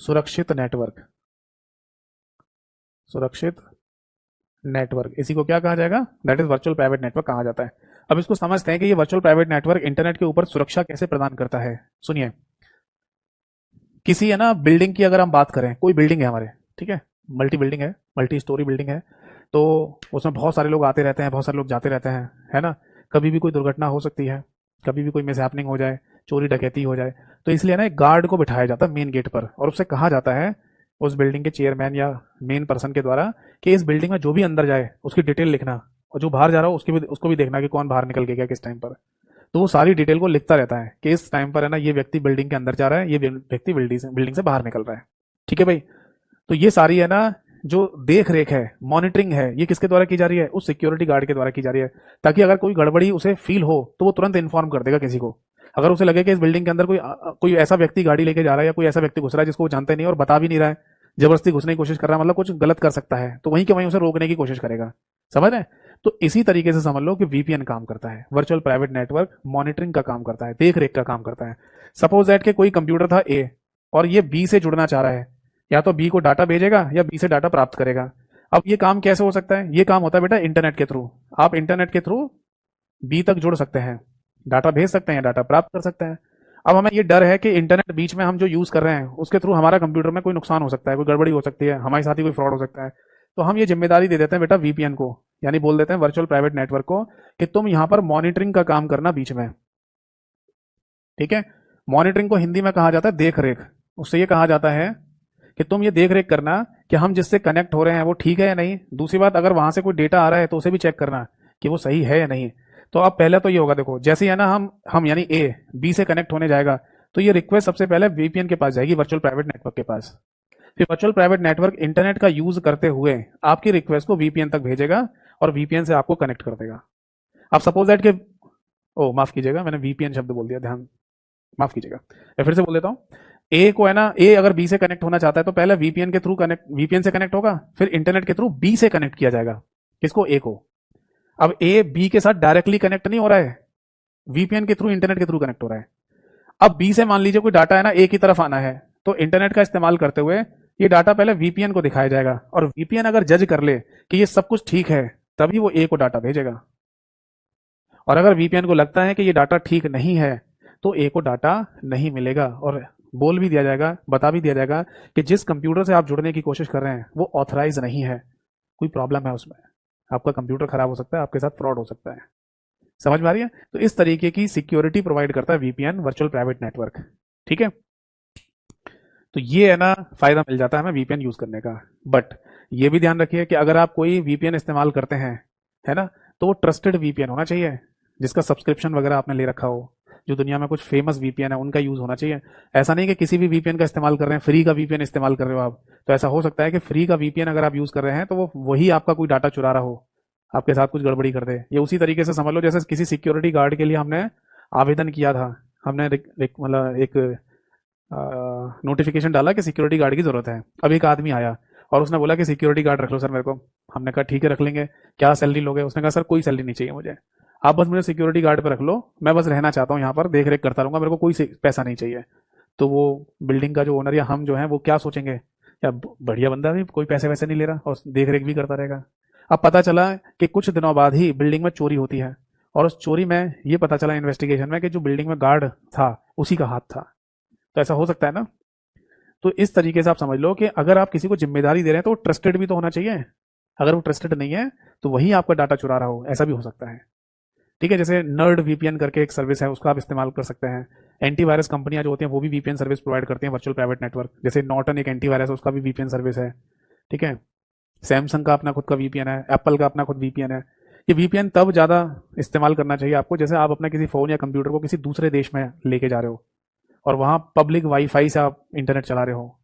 S1: सुरक्षित नेटवर्क। सुरक्षित नेटवर्क, इसी को क्या कहा जाएगा? That is virtual private network कहा जाता है। अब इसको समझते हैं कि ये वर्चुअल प्राइवेट नेटवर्क इंटरनेट के ऊपर सुरक्षा कैसे प्रदान करता है। सुनिए, किसी है ना बिल्डिंग की अगर हम बात करें, कोई बिल्डिंग है हमारे, ठीक है, मल्टी बिल्डिंग है, मल्टी स्टोरी बिल्डिंग है, तो उसमें बहुत सारे लोग आते रहते हैं, बहुत सारे लोग जाते रहते हैं, है ना? कभी भी कोई दुर्घटना हो सकती है, कभी भी कोई मिसहैपनिंग हो जाए, चोरी डकैती हो जाए, तो इसलिए ना एक गार्ड को बिठाया जाता है मेन गेट पर, और उससे कहा जाता है उस बिल्डिंग के चेयरमैन या मेन पर्सन के द्वारा कि इस बिल्डिंग में जो भी अंदर जाए उसकी डिटेल लिखना, और जो बाहर जा रहा हो उसको भी देखना कि कौन बाहर निकल के गया किस टाइम पर। तो वो सारी डिटेल को लिखता रहता है कि इस टाइम पर है ना ये व्यक्ति बिल्डिंग के अंदर जा रहा है, ये व्यक्ति बिल्डिंग से बाहर निकल रहा है। ठीक है भाई? तो ये सारी है ना जो देख रेख है, मॉनिटरिंग है, ये किसके द्वारा की जा रही है? उस सिक्योरिटी गार्ड के द्वारा की जा रही है, ताकि अगर कोई गड़बड़ी उसे फील हो तो वो तुरंत इन्फॉर्म कर देगा किसी को। अगर उसे लगे कि इस बिल्डिंग के अंदर कोई ऐसा व्यक्ति गाड़ी लेके जा रहा है या कोई ऐसा व्यक्ति घुस रहा है जिसको वो जानते नहीं और बता भी नहीं रहा है, जबरदस्ती घुसने की कोशिश कर रहा है, मतलब कुछ गलत कर सकता है, तो वहीं के वहीं उसे रोकने की कोशिश करेगा। समझ रहे? तो इसी तरीके से समझ लो कि वीपीएन काम करता है, वर्चुअल प्राइवेट नेटवर्क मॉनिटरिंग का काम करता है, देख रेख का काम करता है। सपोज दैट के कोई कंप्यूटर था ए, और ये बी से जुड़ना चाह रहा है, या तो बी को डाटा भेजेगा या बी से डाटा प्राप्त करेगा। अब ये काम कैसे हो सकता है? ये काम होता है बेटा इंटरनेट के थ्रू। आप इंटरनेट के थ्रू बी तक जुड़ सकते हैं, डाटा भेज सकते हैं, डाटा प्राप्त कर सकते हैं। अब हमें ये डर है कि इंटरनेट बीच में हम जो यूज कर रहे हैं उसके थ्रू हमारा कंप्यूटर में कोई नुकसान हो सकता है, कोई गड़बड़ी हो सकती है, हमारे साथ ही कोई फ्रॉड हो सकता है। तो हम ये जिम्मेदारी दे देते हैं बेटा वीपीएन को, यानी बोल देते हैं वर्चुअल प्राइवेट नेटवर्क को कि तुम यहां पर मॉनिटरिंग का काम करना बीच में। ठीक है? मॉनिटरिंग को हिंदी में कहा जाता है देख रेख। उससे ये कहा जाता है कि तुम ये देख रेख करना कि हम जिससे कनेक्ट हो रहे हैं वो ठीक है या नहीं। दूसरी बात, अगर वहां से कोई डेटा आ रहा है तो उसे भी चेक करना कि वो सही है या नहीं। तो अब पहले तो ये होगा, देखो जैसे ही है ना हम यानी ए बी से कनेक्ट होने जाएगा तो ये रिक्वेस्ट सबसे पहले वीपीएन के पास जाएगी, वर्चुअल प्राइवेट नेटवर्क के पास। फिर वर्चुअल प्राइवेट नेटवर्क इंटरनेट का यूज करते हुए आपकी रिक्वेस्ट को वीपीएन तक भेजेगा और वीपीएन से आपको कनेक्ट कर देगा। आप सपोज दैट के, ओ माफ कीजिएगा, मैंने वीपीएन शब्द बोल दिया, ध्यान माफ कीजिएगा, मैं फिर से बोल देता हूं। ए को है ना, ए अगर बी से कनेक्ट होना चाहता है तो पहले वीपीएन के थ्रू कनेक्ट, वीपीएन से कनेक्ट होगा, फिर इंटरनेट के थ्रू बी से कनेक्ट किया जाएगा। किसको? ए को। अब ए बी के साथ डायरेक्टली कनेक्ट नहीं हो रहा है, वीपीएन के थ्रू, इंटरनेट के थ्रू कनेक्ट हो रहा है। अब बी से मान लीजिए कोई डाटा है ना ए की तरफ आना है, तो इंटरनेट का इस्तेमाल करते हुए ये डाटा पहले वीपीएन को दिखाया जाएगा, और वीपीएन अगर जज कर ले कि ये सब कुछ ठीक है तभी वो ए को डाटा भेजेगा। और अगर वीपीएन को लगता है कि ये डाटा ठीक नहीं है तो ए को डाटा नहीं मिलेगा, और बोल भी दिया जाएगा, बता भी दिया जाएगा कि जिस कंप्यूटर से आप जुड़ने की कोशिश कर रहे हैं वो ऑथराइज नहीं है, कोई प्रॉब्लम है उसमें, आपका कंप्यूटर खराब हो सकता है, आपके साथ फ्रॉड हो सकता है। समझ में आ रही है? तो इस तरीके की सिक्योरिटी प्रोवाइड करता है वीपीएन, वर्चुअल प्राइवेट नेटवर्क। ठीक है, तो ये है ना फायदा मिल जाता है हमें वीपीएन यूज करने का। बट ये भी ध्यान रखिए कि अगर आप कोई वीपीएन इस्तेमाल करते हैं, है ना, तो वो ट्रस्टेड वीपीएन होना चाहिए, जिसका सब्सक्रिप्शन वगैरह आपने ले रखा हो। जो दुनिया में कुछ फेमस वीपीएन है उनका यूज होना चाहिए। ऐसा नहीं कि किसी भी वीपीएन का इस्तेमाल कर रहे हैं, फ्री का वीपीएन इस्तेमाल कर रहे हो आप, तो ऐसा हो सकता है कि फ्री का वीपीएन अगर आप यूज कर रहे हैं तो वो वही आपका कोई डाटा चुरा रहा हो, आपके साथ कुछ गड़बड़ी कर दे। ये उसी तरीके से समझ लो जैसे किसी सिक्योरिटी गार्ड के लिए हमने आवेदन किया था, हमने मतलब एक नोटिफिकेशन डाला कि सिक्योरिटी गार्ड की जरूरत है। अब एक आदमी आया और उसने बोला कि सिक्योरिटी गार्ड रख लो सर मेरे को। हमने कहा ठीक है रख लेंगे, क्या सैलरी लोगे? उसने कहा सर कोई सैलरी नहीं चाहिए मुझे, आप बस मुझे सिक्योरिटी गार्ड पे रख लो, मैं बस रहना चाहता हूँ यहाँ पर, देख रेख करता रहूंगा, मेरे को कोई पैसा नहीं चाहिए। तो वो बिल्डिंग का जो ओनर या हम जो है वो क्या सोचेंगे, या बढ़िया बंदा भी कोई पैसे वैसे नहीं ले रहा और देख रेख भी करता रहेगा। अब पता चला कि कुछ दिनों बाद ही बिल्डिंग में चोरी होती है, और उस चोरी में ये पता चला इन्वेस्टिगेशन में कि जो बिल्डिंग में गार्ड था उसी का हाथ था। तो ऐसा हो सकता है ना? तो इस तरीके से आप समझ लो कि अगर आप किसी को जिम्मेदारी दे रहे हैं तो वो ट्रस्टेड भी तो होना चाहिए। अगर वो ट्रस्टेड नहीं है तो वही आपका डाटा चुरा रहा हो, ऐसा भी हो सकता है। ठीक है, जैसे नर्ड वीपीएन करके एक सर्विस है, उसका आप इस्तेमाल कर सकते हैं। एंटीवायरस कंपनियां जो होती हैं वो भी वीपीएन सर्विस प्रोवाइड करती हैं, वर्चुअल प्राइवेट नेटवर्क। जैसे नॉर्टन एक एंटीवायरस है, उसका भी वीपीएन सर्विस है। ठीक है, सैमसंग का अपना खुद का वीपीएन है, एप्पल का अपना खुद वीपीएन है। ये वीपीएन तब ज़्यादा इस्तेमाल करना चाहिए आपको जैसे आप अपना किसी फ़ोन या कंप्यूटर को किसी दूसरे देश में लेके जा रहे हो और वहाँ पब्लिक वाईफाई से आप इंटरनेट चला रहे हो,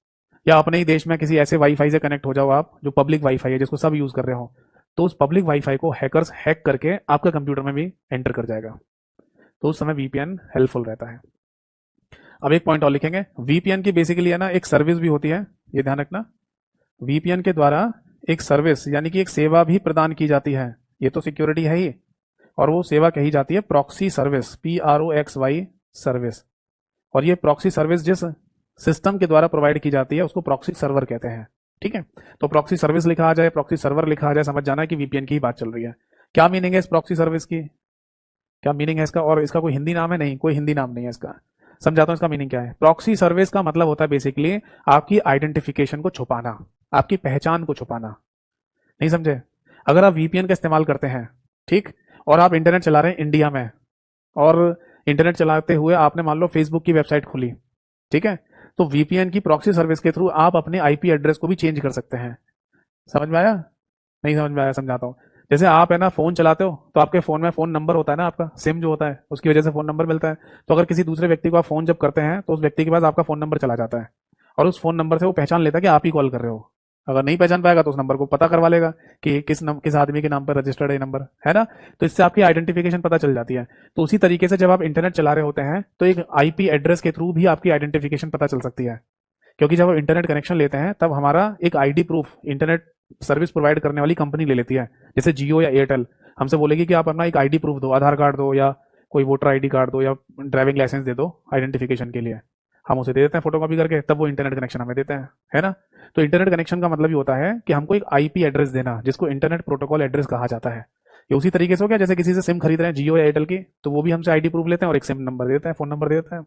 S1: या अपने ही देश में किसी ऐसे वाईफाई से कनेक्ट हो जाओ आप जो पब्लिक वाईफाई है जिसको सब यूज़ कर रहे हो, तो उस पब्लिक वाईफाई को हैकर्स हैक करके आपके कंप्यूटर में भी एंटर कर जाएगा। तो उस समय वीपीएन हेल्पफुल रहता है। अब एक पॉइंट और लिखेंगे, वीपीएन की बेसिकली है ना एक सर्विस भी होती है, ये ध्यान रखना। वीपीएन के द्वारा एक सर्विस यानी कि एक सेवा भी प्रदान की जाती है, ये तो सिक्योरिटी है ही, और वो सेवा कही जाती है प्रॉक्सी सर्विस, PROXY सर्विस। और ये प्रॉक्सी सर्विस जिस सिस्टम के द्वारा प्रोवाइड की जाती है उसको प्रॉक्सी सर्वर कहते हैं। ठीक है, तो प्रॉक्सी सर्विस लिखा आ जाए, प्रॉक्सी सर्वर लिखा आ जाए, समझ जाना कि वीपीएन की ही बात चल रही है। क्या मीनिंग है इस प्रॉक्सी सर्विस की, क्या मीनिंग है इसका? और इसका कोई हिंदी नाम है? नहीं, कोई हिंदी नाम नहीं है इसका। समझाता हूं इसका मीनिंग क्या है। प्रॉक्सी सर्विस का मतलब होता है बेसिकली आपकी आइडेंटिफिकेशन को छुपाना, आपकी पहचान को छुपाना। नहीं समझे? अगर आप वीपीएन का इस्तेमाल करते हैं, ठीक, और आप इंटरनेट चला रहे हैं इंडिया में, और इंटरनेट चलाते हुए आपने मान लो फेसबुक की वेबसाइट खोली, ठीक है, तो वीपीएन की प्रॉक्सी सर्विस के थ्रू आप अपने आईपी एड्रेस को भी चेंज कर सकते हैं। समझ में आया? नहीं समझ में आया? समझाता हूँ। जैसे आप है ना फोन चलाते हो तो आपके फोन में फोन नंबर होता है ना, आपका सिम जो होता है उसकी वजह से फोन नंबर मिलता है। तो अगर किसी दूसरे व्यक्ति को आप फोन जब करते हैं तो उस व्यक्ति के पास आपका फोन नंबर चला जाता है, और उस फोन नंबर से वो पहचान लेता है कि आप ही कॉल कर रहे हो। अगर नहीं पहचान पाएगा तो उस नंबर को पता करवा लेगा कि किस आदमी के नाम पर रजिस्टर्ड है नंबर, है ना। तो इससे आपकी आइडेंटिफिकेशन पता चल जाती है। तो उसी तरीके से जब आप इंटरनेट चला रहे होते हैं तो एक आईपी एड्रेस के थ्रू भी आपकी आइडेंटिफिकेशन पता चल सकती है, क्योंकि जब आप इंटरनेट कनेक्शन लेते हैं तब हमारा एक ID proof internet service provide करने वाली कंपनी ले लेती है। जैसे जियो या एयरटेल हमसे बोलेगी कि आप अपना एक आईडी प्रूफ दो, आधार कार्ड दो या कोई वोटर आईडी कार्ड दो या ड्राइविंग लाइसेंस दे दो आइडेंटिफिकेशन के लिए। हम उसे दे देते हैं फोटो कॉपी करके, तब वो इंटरनेट कनेक्शन हमें देते हैं, है ना। तो इंटरनेट कनेक्शन का मतलब ये होता है कि हमको एक आईपी एड्रेस देना, जिसको इंटरनेट प्रोटोकॉल एड्रेस कहा जाता है। ये उसी तरीके से हो गया जैसे किसी से सिम खरीद रहे हैं जियो या एयरटेल की, तो वो भी हमसे आईडी प्रूफ लेते हैं और एक सिम नंबर देते हैं, फोन नंबर देते हैं।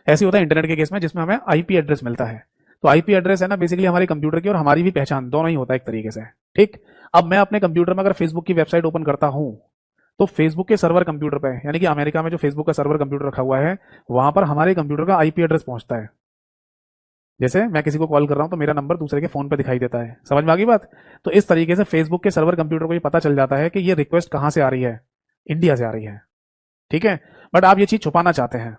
S1: ऐसे होता है इंटरनेट के केस में जिसमें हमें आईपी एड्रेस मिलता है। तो आईपी एड्रेस है ना बेसिकली हमारे कंप्यूटर की और हमारी भी पहचान दोनों ही होता है एक तरीके से। ठीक, अब मैं अपने कंप्यूटर में अगर फेसबुक की वेबसाइट ओपन करता हूं तो फेसबुक के सर्वर कंप्यूटर पे, यानी कि अमेरिका में जो फेसबुक का सर्वर कंप्यूटर रखा हुआ है वहां पर हमारे कंप्यूटर का आईपी एड्रेस पहुंचता है। जैसे मैं किसी को कॉल कर रहा हूं तो मेरा नंबर दूसरे के फोन पे दिखाई देता है। समझ में आ गई बात? तो इस तरीके से फेसबुक के सर्वर कंप्यूटर को ये पता चल जाता है कि ये रिक्वेस्ट कहां से आ रही है, इंडिया से आ रही है। ठीक है, बट आप ये चीज छुपाना चाहते हैं,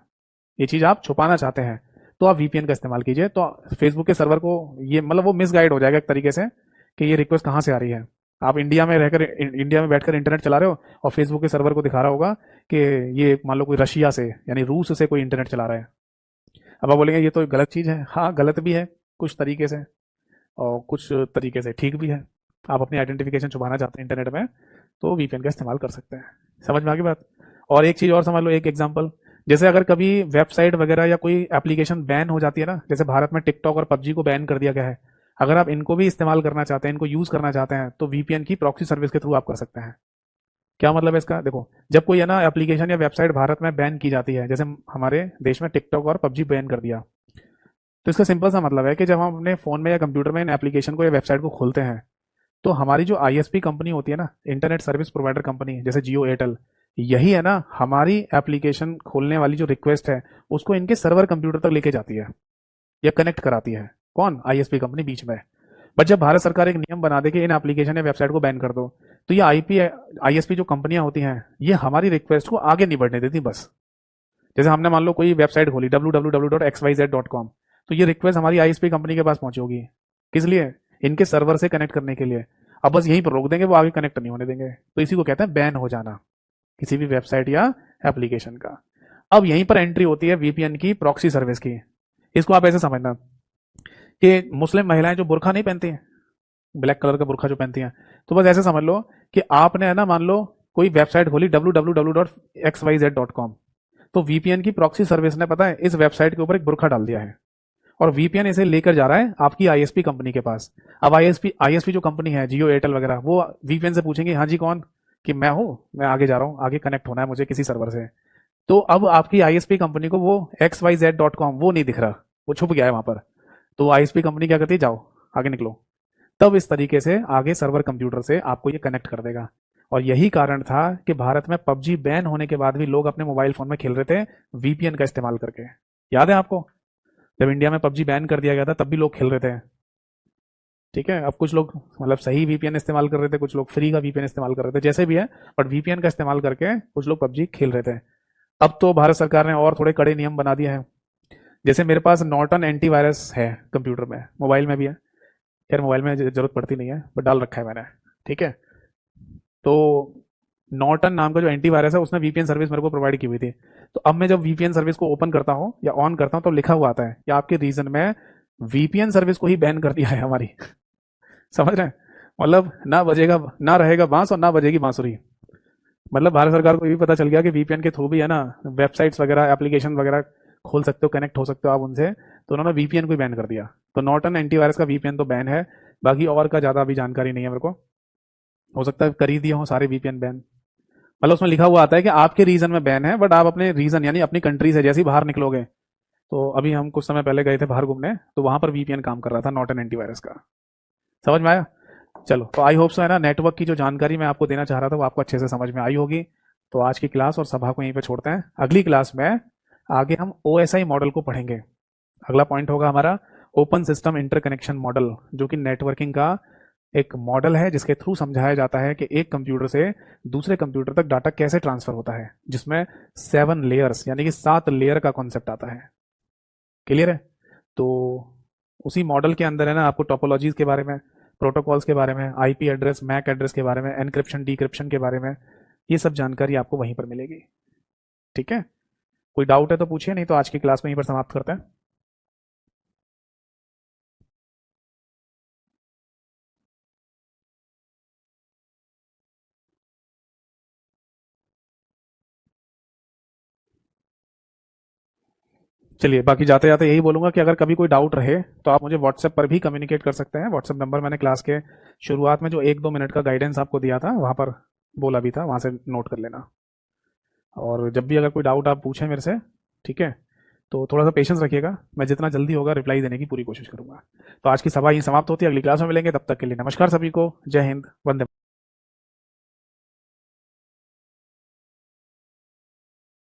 S1: ये चीज आप छुपाना चाहते हैं तो आप वीपीएन का इस्तेमाल कीजिए। तो फेसबुक के सर्वर को ये मतलब वो मिसगाइड हो जाएगा एक तरीके से कि ये रिक्वेस्ट कहां से आ रही है। आप इंडिया में रहकर इंडिया में बैठकर इंटरनेट चला रहे हो और फेसबुक के सर्वर को दिखा रहा होगा कि ये मान लो कोई रशिया से यानी रूस से कोई इंटरनेट चला रहा है। अब आप बोलेंगे ये तो गलत चीज है। हाँ, गलत भी है कुछ तरीके से और कुछ तरीके से ठीक भी है। आप अपनी आइडेंटिफिकेशन छुपाना चाहते हैं इंटरनेट में तो वीपीएन का इस्तेमाल कर सकते हैं। समझ में आ गई बात? और एक चीज और समझ लो, एक एग्जांपल, जैसे अगर कभी वेबसाइट वगैरह या कोई एप्लीकेशन बैन हो जाती है ना, जैसे भारत में टिकटॉक और पबजी को बैन कर दिया गया है, अगर आप इनको भी इस्तेमाल करना चाहते हैं, इनको यूज करना चाहते हैं तो वीपीएन की प्रॉक्सी सर्विस के थ्रू आप कर सकते हैं। क्या मतलब है इसका? देखो, जब कोई है ना एप्लीकेशन या वेबसाइट भारत में बैन की जाती है, जैसे हमारे देश में टिकटॉक और पबजी बैन कर दिया, तो इसका सिंपल सा मतलब है कि जब हम अपने फोन में या कंप्यूटर में इन एप्लीकेशन को या वेबसाइट को खोलते हैं तो हमारी जो आईएसपी कंपनी होती है ना, इंटरनेट सर्विस प्रोवाइडर कंपनी, जैसे जियो एयरटेल, यही है ना हमारी एप्लीकेशन खोलने वाली जो रिक्वेस्ट है उसको इनके सर्वर कंप्यूटर तक लेके जाती है या कनेक्ट कराती है। कौन? आईएसपी कंपनी बीच में। बट जब भारत सरकार एक नियम बना दे कि इन एप्लीकेशन या वेबसाइट को बैन कर दो, तो ये आईएसपी जो कंपनियां होती हैं ये हमारी रिक्वेस्ट को आगे नहीं बढ़ने देती बस। जैसे हमने मान लो कोई वेबसाइट खोली www.xyz.com, तो ये रिक्वेस्ट हमारी आईएसपी कंपनी के पास पहुंची होगी। किस लिए? इनके सर्वर से कनेक्ट करने के लिए। अब बस यहीं पर रोक देंगे, वो आगे कनेक्ट नहीं होने देंगे। तो इसी को कहते हैं बैन हो जाना किसी भी वेबसाइट या एप्लीकेशन का। अब यहीं पर एंट्री होती है वीपीएन की प्रॉक्सी सर्विस की। इसको आप ऐसे समझना कि मुस्लिम महिलाएं जो बुरखा नहीं पहनती हैं, ब्लैक कलर का बुरखा जो पहनती हैं, तो बस ऐसे समझ लो कि आपने है ना मान लो कोई वेबसाइट खोली www.xyz.com, तो वीपीएन की प्रॉक्सी सर्विस ने पता है इस वेबसाइट के ऊपर एक बुरखा डाल दिया है और वीपीएन इसे लेकर जा रहा है आपकी आईएसपी कंपनी के पास। अब आईएसपी जो कंपनी है जियो एयरटेल वगैरह, वो वीपीएन से पूछेंगे हाँ जी कौन, कि मैं हूं, मैं आगे जा रहा हूं, आगे कनेक्ट होना है मुझे किसी सर्वर से। तो अब आपकी आईएसपी कंपनी को वो xyz.com वो नहीं दिख रहा, वो छुप गया है वहां पर। तो आईएसपी कंपनी क्या करती है, जाओ आगे निकलो। तब इस तरीके से आगे सर्वर कंप्यूटर से आपको ये कनेक्ट कर देगा। और यही कारण था कि भारत में पबजी बैन होने के बाद भी लोग अपने मोबाइल फोन में खेल रहे थे वीपीएन का इस्तेमाल करके। याद है आपको जब इंडिया में पबजी बैन कर दिया गया था तब भी लोग खेल रहे थे। ठीक है, अब कुछ लोग मतलब सही वीपीएन इस्तेमाल कर रहे थे, कुछ लोग फ्री का वीपीएन इस्तेमाल कर रहे थे, जैसे भी है, बट वीपीएन का इस्तेमाल करके कुछ लोग पबजी खेल रहे थे। अब तो भारत सरकार ने और थोड़े कड़े नियम बना दिए हैं। जैसे मेरे पास नॉर्टन एंटीवायरस है कंप्यूटर में, मोबाइल में भी है। खैर मोबाइल में जरूरत पड़ती नहीं है बट डाल रखा है मैंने। ठीक है, तो नॉर्टन नाम का जो एंटीवायरस है उसने वीपीएन सर्विस मेरे को प्रोवाइड की हुई थी। तो अब मैं जब वीपीएन सर्विस को ओपन करता हूँ या ऑन करता हूँ तो लिखा हुआ आता है कि आपके रीजन में वीपीएन सर्विस को ही बैन कर दिया है हमारी। समझ रहे हैं? मतलब ना बजेगा, ना रहेगा बांस और ना बजेगी बांसुरी। मतलब भारत सरकार को ये भी पता चल गया कि वीपीएन के थ्रू भी है ना वेबसाइट्स वगैरह एप्लीकेशन वगैरह खोल सकते हो, कनेक्ट हो सकते हो आप उनसे। तो उन्होंने वीपीएन को ही बैन कर दिया। तो नॉर्टन एंटीवायरस का वीपीएन तो बैन है, बाकी और का ज़्यादा अभी जानकारी नहीं है मेरे को। हो सकता है कर ही दिए हों सारे वीपीएन बैन। मतलब उसमें लिखा हुआ आता है कि आपके रीजन में बैन है, बट आप अपने रीजन यानी अपनी कंट्री से जैसे ही बाहर निकलोगे, तो अभी हम कुछ समय पहले गए थे बाहर घूमने, तो वहां पर वीपीएन काम कर रहा था नॉर्टन एंटीवायरस का। समझ में आया? चलो, तो आई होप सो है ना नेटवर्क की जो जानकारी मैं आपको देना चाह रहा था वो आपको अच्छे से समझ में आई होगी। तो आज की क्लास और सभा को यहीं पे छोड़ते हैं। अगली क्लास में आगे हम ओएसआई मॉडल को पढ़ेंगे। अगला पॉइंट होगा हमारा ओपन सिस्टम इंटरकनेक्शन मॉडल, जो कि नेटवर्किंग का एक मॉडल है जिसके थ्रू समझाया जाता है कि एक कंप्यूटर से दूसरे कंप्यूटर तक डाटा कैसे ट्रांसफर होता है, जिसमें 7 लेयर्स यानी कि 7 लेयर का कॉन्सेप्ट आता है। क्लियर है? तो उसी मॉडल के अंदर है ना आपको टोपोलॉजीज के बारे में, प्रोटोकॉल्स के बारे में, आईपी एड्रेस, मैक एड्रेस के बारे में, एनक्रिप्शन डिक्रिप्शन के बारे में, ये सब जानकारी आपको वहीं पर मिलेगी। ठीक है, कोई डाउट है तो पूछिए, नहीं तो आज की क्लास को यहीं पर समाप्त करते हैं। चलिए, बाकी जाते जाते यही बोलूंगा कि अगर कभी कोई डाउट रहे तो आप मुझे व्हाट्सएप पर भी कम्युनिकेट कर सकते हैं। व्हाट्सएप नंबर मैंने क्लास के शुरुआत में जो 1-2 मिनट का गाइडेंस आपको दिया था वहां पर बोला भी था, वहां से नोट कर लेना। और जब भी अगर कोई डाउट आप पूछें मेरे से, ठीक है, तो थोड़ा सा पेशेंस रखिएगा, मैं जितना जल्दी होगा रिप्लाई देने की पूरी कोशिश करूंगा। तो आज की सभा यहीं समाप्त होती है, अगली क्लास में मिलेंगे, तब तक के लिए नमस्कार सभी को, जय हिंद, वंदे